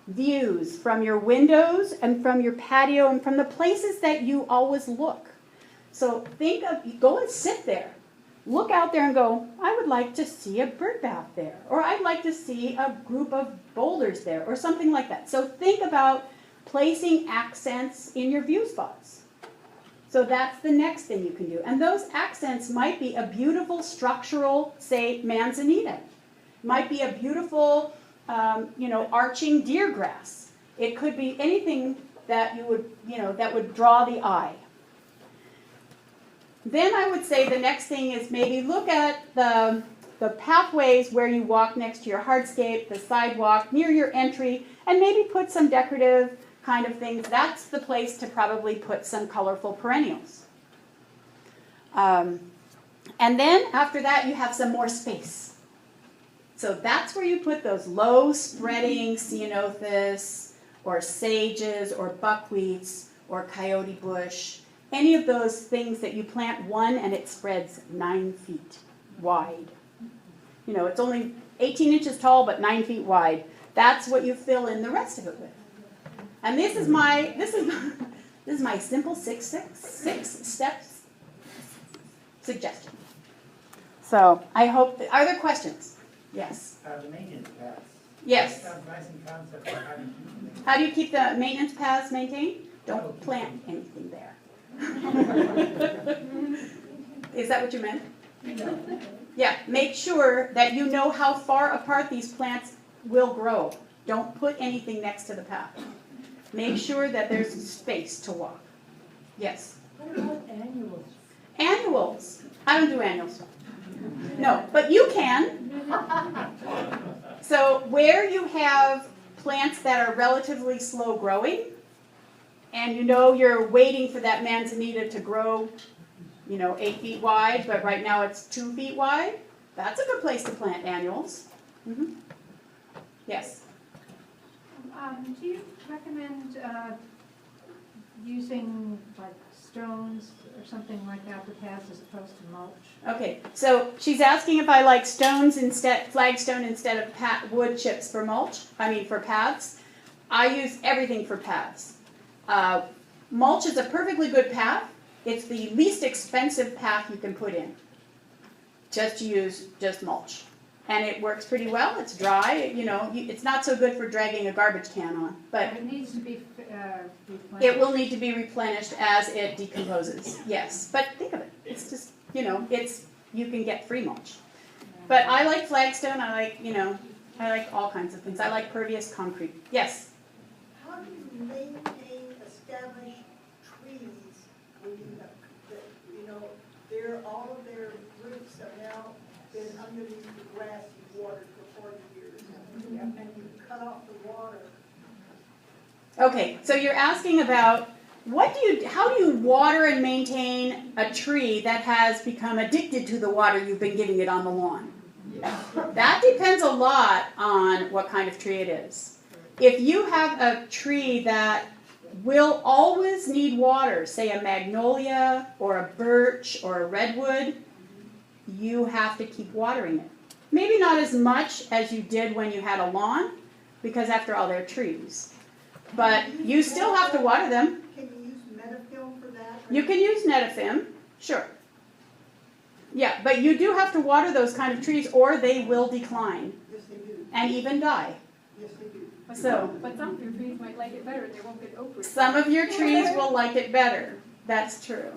views from your windows and from your patio and from the places that you always look. So go and sit there. Look out there and go, I would like to see a bird bath there. Or I'd like to see a group of boulders there, or something like that. So think about placing accents in your view spots. So that's the next thing you can do. And those accents might be a beautiful structural, say, manzanita. Might be a beautiful, arching deer grass. It could be anything that that would draw the eye. Then I would say the next thing is maybe look at the pathways where you walk next to your hardscape, the sidewalk, near your entry, and maybe put some decorative kind of things. That's the place to probably put some colorful perennials. And then after that, you have some more space. So that's where you put those low spreading ceanothus or sages or buckwheats or coyote bush, any of those things that you plant one and it spreads 9 feet wide. It's only 18 inches tall but 9 feet wide. That's what you fill in the rest of it with. And this is my simple six steps suggestion. So I hope are there questions? Yes. The maintenance paths. Yes. Sounds nice and concept, but how do you keep them? How do you keep the maintenance paths maintained? Don't plant anything there. Is that what you meant? Yeah, make sure that you know how far apart these plants will grow. Don't put anything next to the path. Make sure that there's space to walk. Yes? What about annuals? Annuals. I don't do annuals. No, but you can. So where you have plants that are relatively slow growing, and you know you're waiting for that manzanita to grow, 8 feet wide, but right now it's 2 feet wide, that's a good place to plant annuals. Mm-hmm. Yes? Do you recommend using like stones or something like that for paths as opposed to mulch? Okay, so she's asking if I like flagstone instead of wood chips for for paths. I use everything for paths. Mulch is a perfectly good path. It's the least expensive path you can put in. Just use mulch. And it works pretty well. It's dry. It's not so good for dragging a garbage can on, but It needs to be replenished. it will need to be replenished as it decomposes. Yes, but think of it. It's just you can get free mulch. But I like flagstone. I like all kinds of things. I like pervious concrete. Yes. How do you maintain established trees when all of their roots have now been underneath the grass you've watered for 40 years, and you cut off the water? Okay, so you're asking about how do you water and maintain a tree that has become addicted to the water you've been giving it on the lawn? That depends a lot on what kind of tree it is. If you have a tree that will always need water, say a magnolia or a birch or a redwood, you have to keep watering it. Maybe not as much as you did when you had a lawn, because after all, they're trees. But you still have to water them. Can you use metafilm for that? You can use netafim, sure. Yeah, but you do have to water those kind of trees or they will decline. Yes, they do. And even die. Yes, they do. But So, some of your trees might like it better, they won't get okra. some of your trees will like it better. That's true.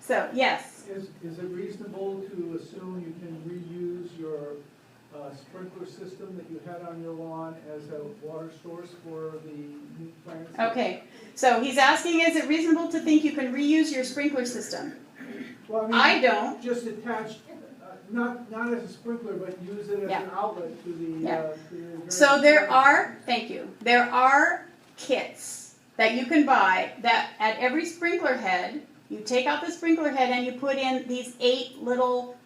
So, yes. Is it reasonable to assume you can reuse your sprinkler system that you had on your lawn as a water source for the new plants? Okay, so he's asking, is it reasonable to think you can reuse your sprinkler system? Well, I don't. Just attach, not as a sprinkler, but use it as an outlet to the. Yeah. To the So there are kits that you can buy that at every sprinkler head, you take out the sprinkler head and you put in these 8 little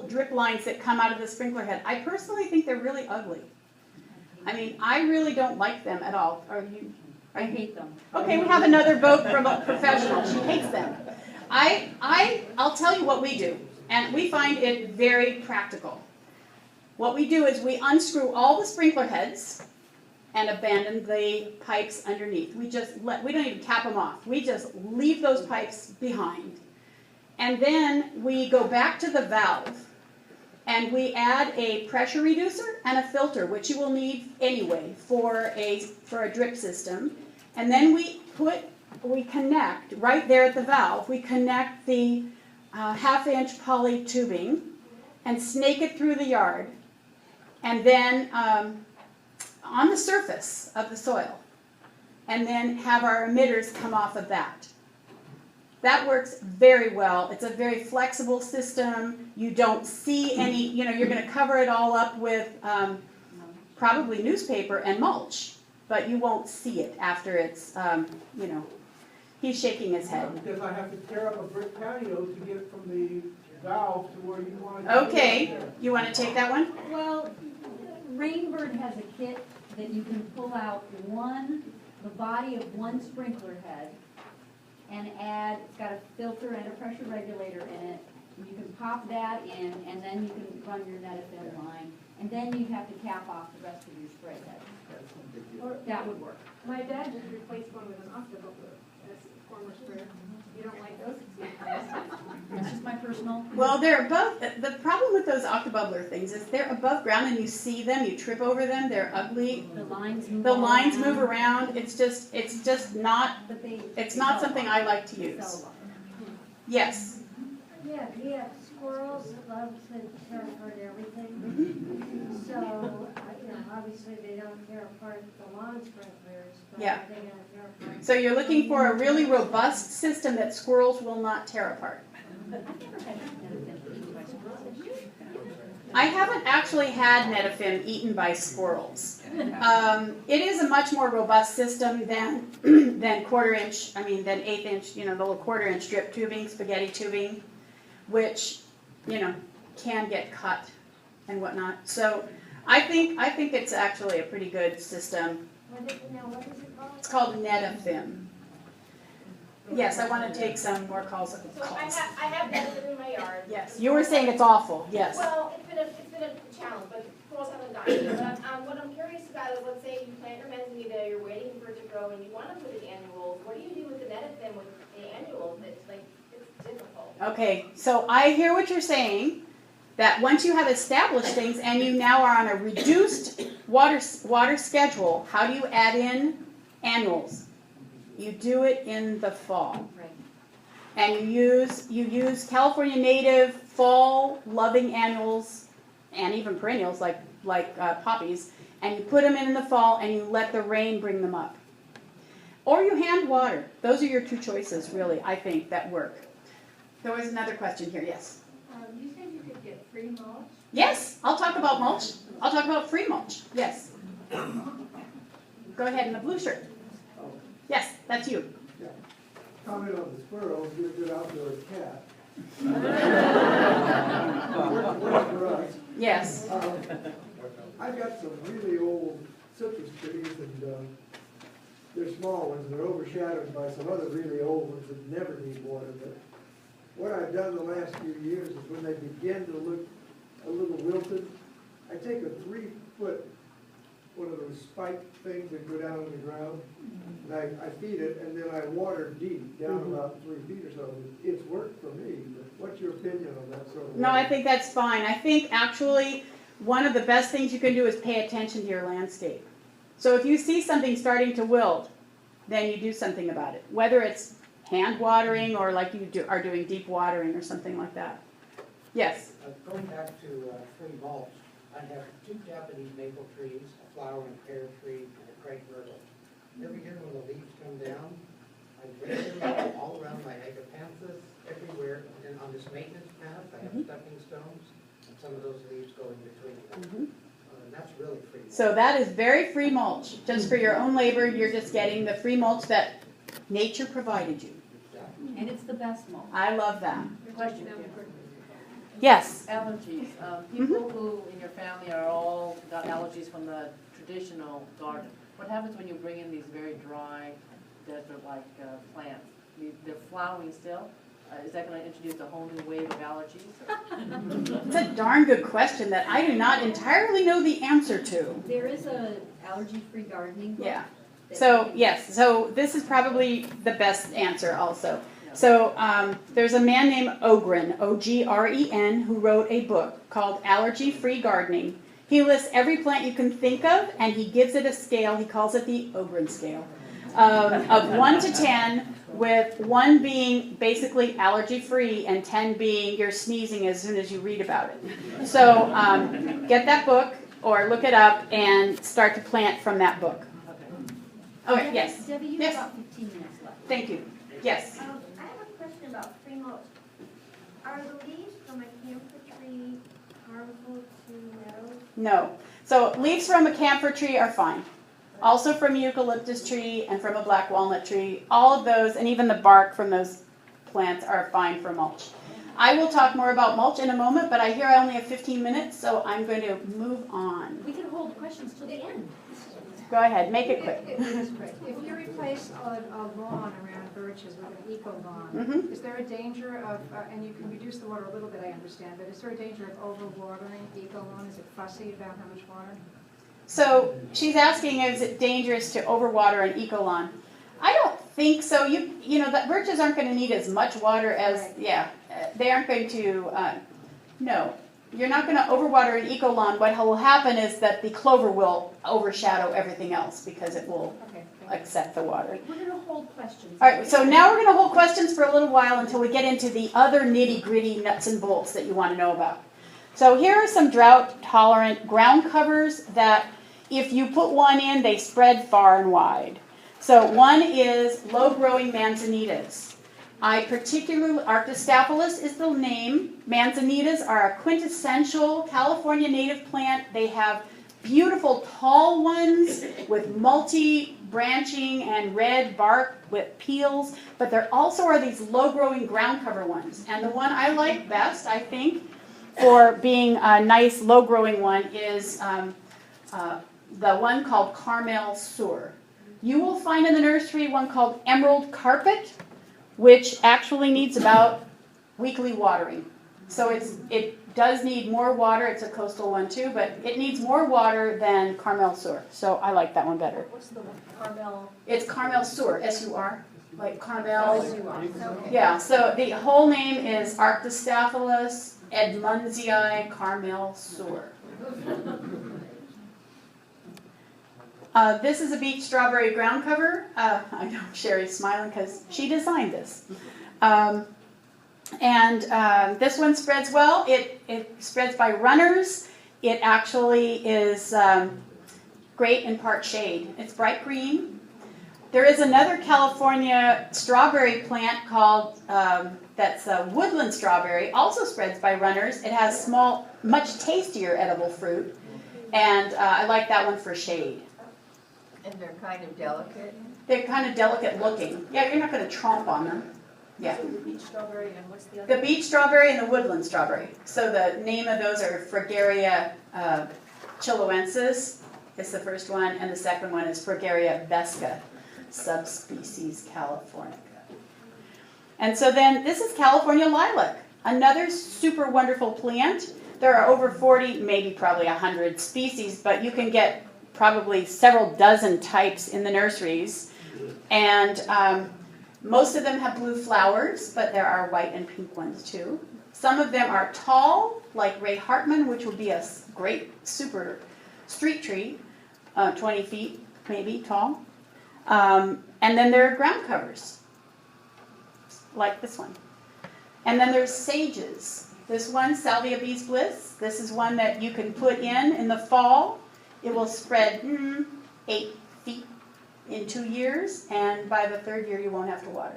drip lines that come out of the sprinkler head. I personally think they're really ugly. I mean, I really don't like them at all. I hate them. Okay, we have another vote from a professional. She hates them. I'll tell you what we do, and we find it very practical. What we do is we unscrew all the sprinkler heads and abandon the pipes underneath. We don't even cap them off. We just leave those pipes behind. And then we go back to the valve and we add a pressure reducer and a filter, which you will need anyway for a drip system. And then we connect right there at the valve, we connect the 1/2-inch poly tubing and snake it through the yard. And then on the surface of the soil, and then have our emitters come off of that. That works very well. It's a very flexible system. You don't see any, you're going to cover it all up with probably newspaper and mulch, but you won't see it after it's, he's shaking his head. Because I have to tear up a brick patio to get it from the valve to where you want it to be. Okay, you want to take that one? Well, Rainbird has a kit that you can pull out the body of one sprinkler head and it's got a filter and a pressure regulator in it. And you can pop that in and then you can run your netafim line. And then you have to cap off the rest of your spray head. That would work. My dad just replaced one with an octobubler as a former sprayer. You don't like those? That's just my personal. Well, they're above. The problem with those octobubbler things is they're above ground and you see them, you trip over them. They're ugly. The lines move. Move around. It's just not. It's not something I like to use. Yes. Yeah, squirrels love to tear apart everything. So, obviously they don't tear apart the lawn sprinklers, but Yeah. they're gonna tear apart. So you're looking for a really robust system that squirrels will not tear apart. I haven't actually had Metafim eaten by squirrels. It is a much more robust system than than than 1/8 inch, the little 1/4 inch drip tubing, spaghetti tubing, which, can get cut and whatnot. So I think it's actually a pretty good system. What is it called? It's called Metafim. Yes, I want to take some more calls. So I have Meadow in my yard. Yes, you were saying it's awful. Yes. Well, it's been a challenge, but squirrels haven't gotten it. But what I'm curious about is, let's say you plant your manzanita, you're waiting for it to grow, and you want to put in annuals. What do you do with the Metafim with the annuals? It's difficult. Okay, so I hear what you're saying, that once you have established things and you now are on a reduced water schedule, how do you add in annuals? You do it in the fall. Right. And you use California native fall loving annuals and even perennials like poppies, and you put them in the fall and you let the rain bring them up. Or you hand water. Those are your two choices, really, I think, that work. There was another question here, yes? You said you could get free mulch? Yes, I'll talk about mulch. I'll talk about free mulch, yes. Go ahead in the blue shirt. Yes, that's you. Yeah. Comment on the squirrels, you're a good outdoor cat. Works for us. Yes. I've got some really old citrus trees, and they're small ones, and they're overshadowed by some other really old ones that never need water. But what I've done the last few years is when they begin to look a little wilted, I take a 3-foot, one of those spike things that go down on the ground, and I feed it, and then I water deep, down about 3 feet or so. It's worked for me, but what's your opinion on that sort of No, I water? think that's fine. I think actually one of the best things you can do is pay attention to your landscape. So if you see something starting to wilt, then you do something about it. Whether it's hand watering or like you are doing deep watering or something like that. Yes? Going back to free mulch, I have 2 Japanese maple trees, a flowering pear tree, and a crepe myrtle. Every year when the leaves come down, I rake them all around my agapanthus, everywhere, and on this maintenance path, I have stepping stones, and some of those leaves go in between them. And that's really free mulch. So that is very free mulch. Just for your own labor, you're just getting the free mulch that nature provided you. And it's the best mulch. I love that. Question. Yes? Allergies. People who in your family are all got allergies from the traditional garden. What happens when you bring in these very dry, desert-like plants? They're flowering still. Is that going to introduce a whole new wave of allergies? It's a darn good question that I do not entirely know the answer to. There is a allergy-free gardening book. Yeah. So, yes. So this is probably the best answer also. So there's a man named Ogren, O-G-R-E-N, who wrote a book called Allergy-Free Gardening. He lists every plant you can think of, and he gives it a scale. He calls it the Ogren scale of 1 to 10, with 1 being basically allergy-free and 10 being you're sneezing as soon as you read about it. So get that book or look it up and start to plant from that book. Okay, yes. Debbie, you Yes. have about 15 minutes left. Thank you. Yes. I have a question about free mulch. Are the leaves from a camphor tree harmful to meadows? No. So leaves from a camphor tree are fine. Also from a eucalyptus tree and from a black walnut tree. All of those, and even the bark from those plants are fine for mulch. I will talk more about mulch in a moment, but I hear I only have 15 minutes, so I'm going to move on. We can hold questions till the end. Go ahead, make it quick. If you replace a lawn around birches with an eco lawn, is there a danger of, and you can reduce the water a little bit, I understand, but is there a danger of overwatering eco lawn? Is it fussy about how much water? So she's asking, is it dangerous to overwater an eco lawn? I don't think so. You know, the birches aren't going to need as much water as, they aren't going to, no. you're not going to overwater an eco lawn. What will happen is that the clover will overshadow everything else because it will accept the water. We're going to hold questions. All right, so now we're going to hold questions for a little while until we get into the other nitty-gritty nuts and bolts that you want to know about. So here are some drought-tolerant ground covers that if you put one in, they spread far and wide. So one is low-growing manzanitas. Arctostaphylos is the name. Manzanitas are a quintessential California native plant. They have beautiful tall ones with multi-branching and red bark with peels, but there also are these low-growing ground cover ones. And the one I like best, I think, for being a nice low-growing one is the one called Carmel Sur. You will find in the nursery one called Emerald Carpet, which actually needs about weekly watering. So it does need more water. It's a coastal one too, but it needs more water than Carmel Sur. So I like that one better. What's the one? Carmel? It's Carmel Sur, S-U-R, like Carmel. S-U-R. Okay. Yeah, so the whole name is Arctostaphylos edmundsii Carmel Sur. This is a beach strawberry ground cover. I know Sherry's smiling because she designed this. This one spreads well. It spreads by runners. It actually is great in part shade. It's bright green. There is another California strawberry plant called, that's a woodland strawberry, also spreads by runners. It has small, much tastier edible fruit. And I like that one for shade. And they're kind of delicate? They're kind of delicate looking. Yeah, you're not going to tromp on them. Yeah. The beach strawberry and what's the other? The beach strawberry and the woodland strawberry. So the name of those are Fragaria chiloensis is the first one, and the second one is Fragaria vesca, subspecies californica. And so then this is California lilac, another super wonderful plant. There are over 40, maybe probably 100 species, but you can get probably several dozen types in the nurseries. And most of them have blue flowers, but there are white and pink ones too. Some of them are tall, like Ray Hartman, which would be a great super street tree, 20 feet maybe tall. And then there are ground covers, like this one. And then there's sages. This one, Salvia Bee's Bliss. This is one that you can put in the fall. It will spread 8 feet in 2 years, and by the 3rd year you won't have to water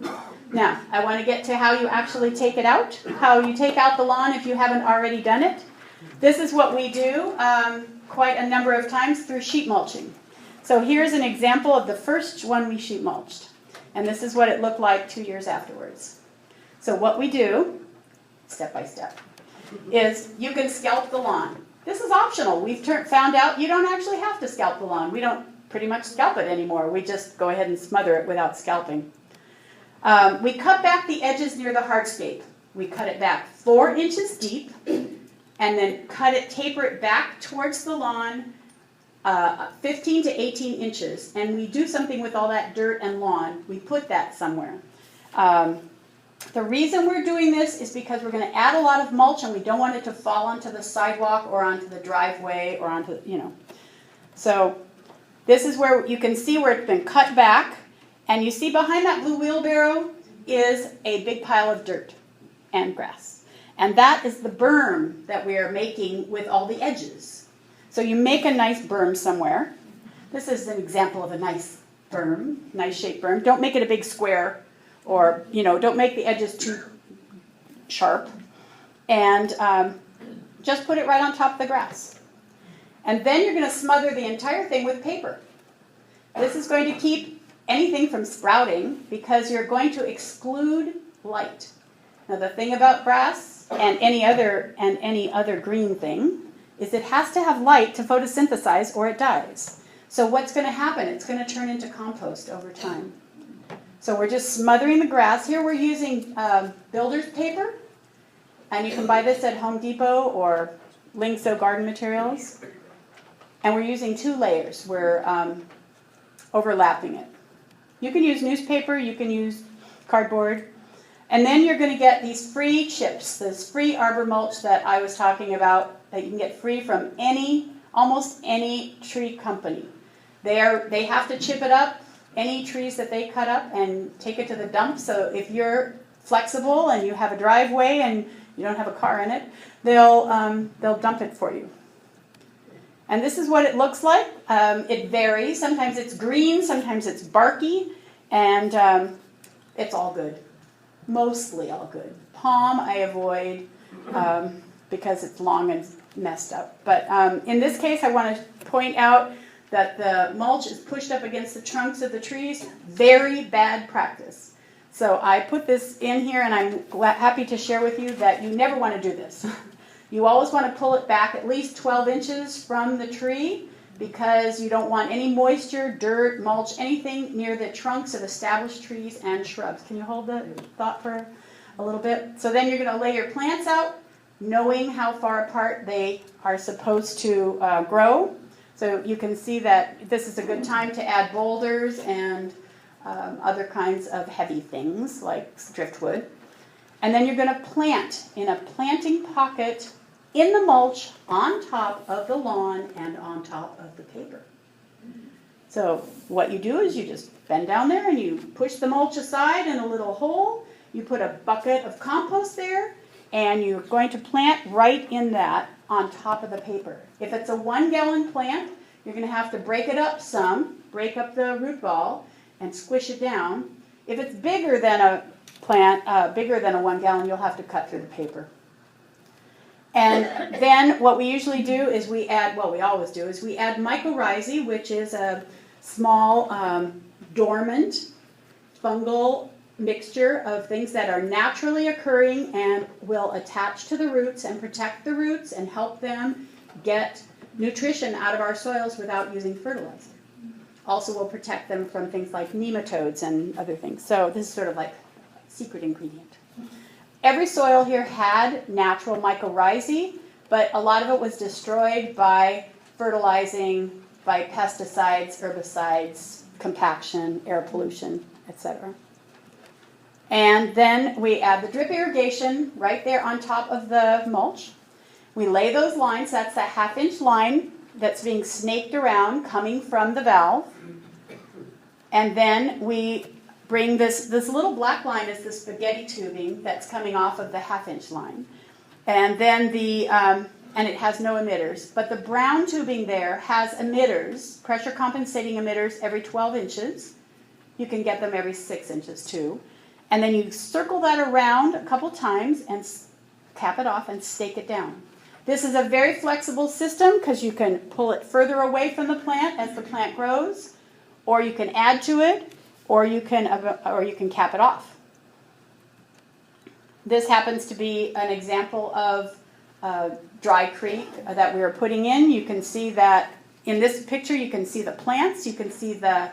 it. Now, I want to get to how you actually take it out, how you take out the lawn if you haven't already done it. This is what we do quite a number of times through sheet mulching. So here's an example of the first one we sheet mulched, and this is what it looked like 2 years afterwards. So what we do, step by step, is you can scalp the lawn. This is optional. We've found out you don't actually have to scalp the lawn. We don't pretty much scalp it anymore. We just go ahead and smother it without scalping. We cut back the edges near the hardscape. We cut it back 4 inches deep and then taper it back towards the lawn 15 to 18 inches. And we do something with all that dirt and lawn. We put that somewhere. The reason we're doing this is because we're going to add a lot of mulch and we don't want it to fall onto the sidewalk or onto the driveway or onto, So this is where you can see where it's been cut back. And you see behind that blue wheelbarrow is a big pile of dirt and grass. And that is the berm that we are making with all the edges. So you make a nice berm somewhere. This is an example of a nice berm, nice shaped berm. Don't make it a big square. Or, don't make the edges too sharp. And just put it right on top of the grass. And then you're going to smother the entire thing with paper. This is going to keep anything from sprouting because you're going to exclude light. Now the thing about grass and any other green thing is it has to have light to photosynthesize or it dies. So what's going to happen? It's going to turn into compost over time. So we're just smothering the grass. Here we're using builder's paper, and you can buy this at Home Depot or Lingso Garden Materials. And we're using 2 layers. We're overlapping it. You can use newspaper, you can use cardboard. And then you're going to get these free chips, this free arbor mulch that I was talking about, that you can get free from almost any tree company. They have to chip it up, any trees that they cut up, and take it to the dump. So if you're flexible and you have a driveway and you don't have a car in it, they'll dump it for you. And this is what it looks like. It varies. Sometimes it's green, sometimes it's barky, and it's all good. Mostly all good. Palm I avoid because it's long and messed up. But in this case, I want to point out that the mulch is pushed up against the trunks of the trees. Very bad practice. So I put this in here, and I'm happy to share with you that you never want to do this. You always want to pull it back at least 12 inches from the tree because you don't want any moisture, dirt, mulch, anything near the trunks of established trees and shrubs. Can you hold the thought for a little bit? So then you're going to lay your plants out, knowing how far apart they are supposed to grow. So you can see that this is a good time to add boulders and other kinds of heavy things like driftwood. And then you're going to plant in a planting pocket in the mulch on top of the lawn and on top of the paper. So what you do is you just bend down there and you push the mulch aside in a little hole. You put a bucket of compost there, and you're going to plant right in that on top of the paper. If it's a 1-gallon plant, you're going to have to break it up some, break up the root ball, and squish it down. If it's bigger than a plant, bigger than a 1 gallon, you'll have to cut through the paper. And then what we usually do is we add mycorrhizae, which is a small dormant fungal mixture of things that are naturally occurring and will attach to the roots and protect the roots and help them get nutrition out of our soils without using fertilizer. Also will protect them from things like nematodes and other things. So this is sort of like a secret ingredient. Every soil here had natural mycorrhizae, but a lot of it was destroyed by fertilizing, by pesticides, herbicides, compaction, air pollution, etc. And then we add the drip irrigation right there on top of the mulch. We lay those lines, that's a 1/2-inch line that's being snaked around coming from the valve. And then we bring this little black line is the spaghetti tubing that's coming off of the 1/2-inch line. And then and it has no emitters. But the brown tubing there has emitters, pressure compensating emitters every 12 inches. You can get them every 6 inches too. And then you circle that around a couple times and cap it off and stake it down. This is a very flexible system because you can pull it further away from the plant as the plant grows, or you can add to it, or you can cap it off. This happens to be an example of dry creek that we are putting in. You can see that in this picture, you can see the plants, you can see the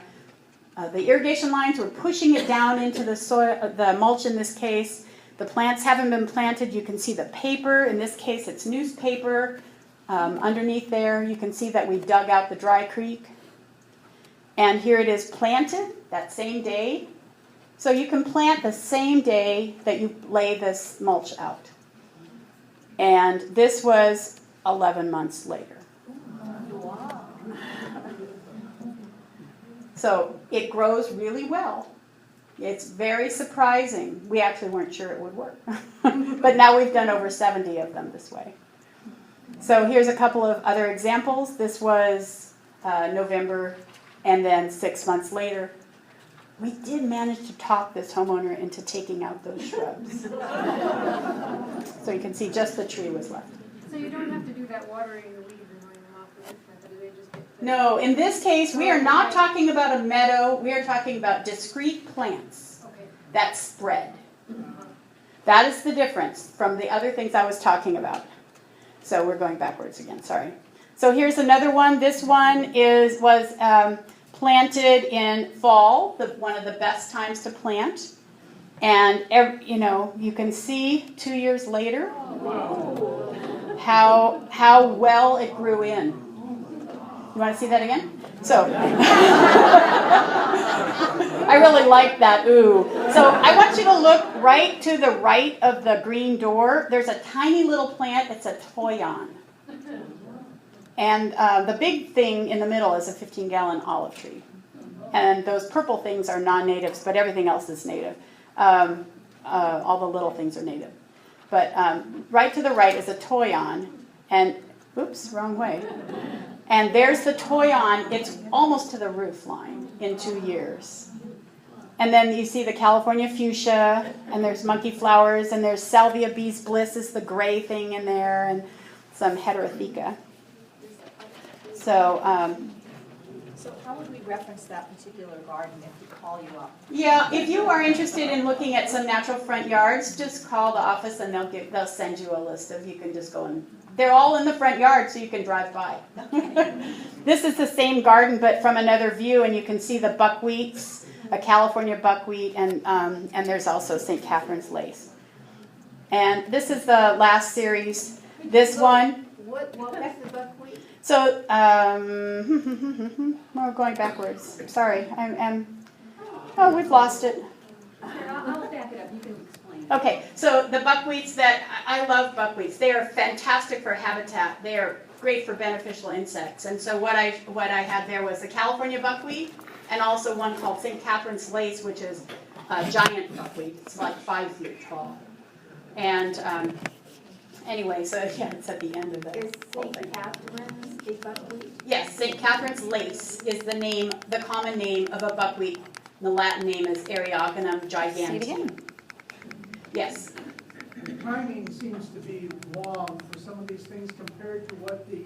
irrigation lines. We're pushing it down into the soil, the mulch in this case. The plants haven't been planted. You can see the paper. In this case, it's newspaper. Underneath there, you can see that we dug out the dry creek. And here it is planted that same day. So you can plant the same day that you lay this mulch out. And this was 11 months later. Wow. So it grows really well. It's very surprising. We actually weren't sure it would work. But now we've done over 70 of them this way. So here's a couple of other examples. This was November, and then 6 months later, we did manage to talk this homeowner into taking out those shrubs. So you can see just the tree was left. So you don't have to do that watering the weeds and running them off the roof method, do they just get the... No, in this case, we are not talking about a meadow. We are talking about discrete plants that spread. That is the difference from the other things I was talking about. So we're going backwards again, sorry. So here's another one. This one was planted in fall, one of the best times to plant. And you can see 2 years later how well it grew in. You want to see that again? So I really like that ooh. So I want you to look right to the right of the green door. There's a tiny little plant. It's a toyon. And the big thing in the middle is a 15-gallon olive tree. And those purple things are non-natives, but everything else is native. All the little things are native. But right to the right is a toyon. And, oops, wrong way. And there's the toyon. It's almost to the roof line in 2 years. And then you see the California fuchsia, and there's monkey flowers, and there's salvia bee's bliss is the gray thing in there, and some heterotheca. So, So how would we reference that particular garden if we call you up? yeah, if you are interested in looking at some natural front yards, just call the office and they'll send you a list of, you can just go and, they're all in the front yard so you can drive by. This is the same garden but from another view, and you can see the buckwheats, a California buckwheat, and there's also St. Catherine's lace. And this is the last series. This one. What was the buckwheat? So, we're going backwards. Sorry, oh, we've lost it. I'll back it up, you can explain. Okay, so the buckwheats I love buckwheats. They are fantastic for habitat. They are great for beneficial insects. And so what I had there was the California buckwheat, and also one called St. Catherine's lace, which is a giant buckwheat. It's like 5 feet tall. And anyway, so yeah, it's at the end of the whole thing. St. Catherine's a buckwheat? Yes, St. Catherine's lace is the common name of a buckwheat. The Latin name is Eriogonum giganteum. Yes. The timing seems to be long for some of these things compared to what the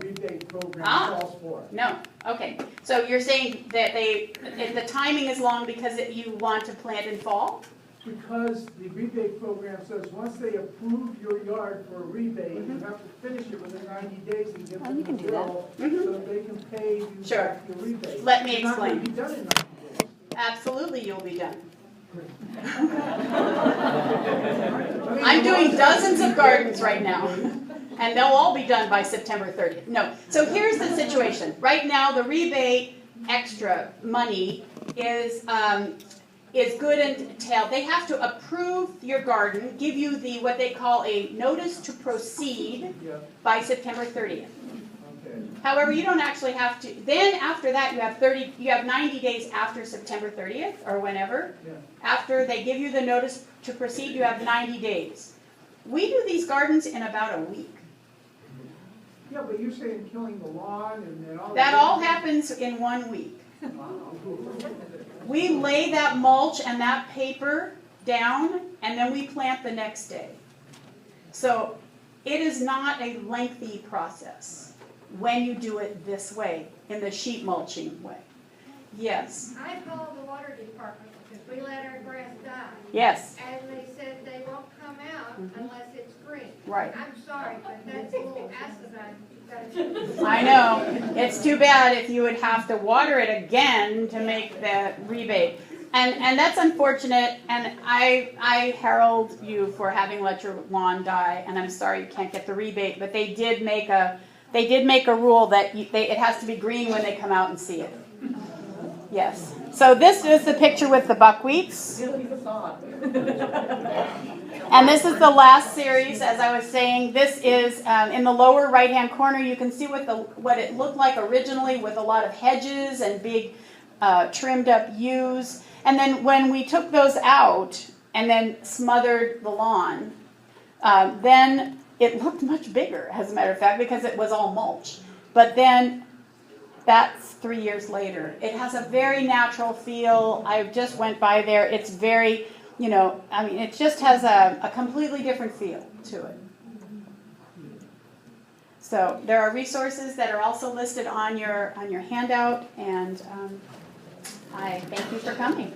rebate program calls for. No. Okay. So you're saying that the timing is long because you want to plant in fall? Because the rebate program says once they approve your yard for a rebate, you have to finish it within 90 days and give them the bill so that they can pay you back your rebate. Let me It's not explain. going to be done in 90 days. Absolutely, you'll be done. I'm doing dozens of gardens right now, and they'll all be done by September 30th. No. So here's the situation. Right now, the rebate extra money is good until they have to approve your garden, give you what they call a notice to proceed by September 30th. However, you don't actually have to. Then after that, you have 90 days after September 30th or whenever. Yeah. After they give you the notice to proceed, you have 90 days. We do these gardens in about a week. Yeah, but you're saying killing the lawn and all That all happens in 1 week. We lay that mulch and that paper down, and then we plant the next day. So it is not a lengthy process when you do it this way, in the sheet mulching way. Yes. I called the water department because we let our grass die. Yes. And they said they won't come out unless it's green. Right. I'm sorry, but that's a little asinine. I know. It's too bad if you would have to water it again to make the rebate. And that's unfortunate, and I herald you for having let your lawn die, and I'm sorry you can't get the rebate, but they did make a rule that it has to be green when they come out and see it. Yes. So this is the picture with the buckwheats. And this is the last series, as I was saying. This is in the lower right-hand corner. You can see what it looked like originally with a lot of hedges and big trimmed up yews. And then when we took those out and then smothered the lawn, then it looked much bigger, as a matter of fact, because it was all mulch. But then that's 3 years later. It has a very natural feel. I just went by there. It's very, it just has a completely different feel to it. So there are resources that are also listed on your handout, and I thank you for coming.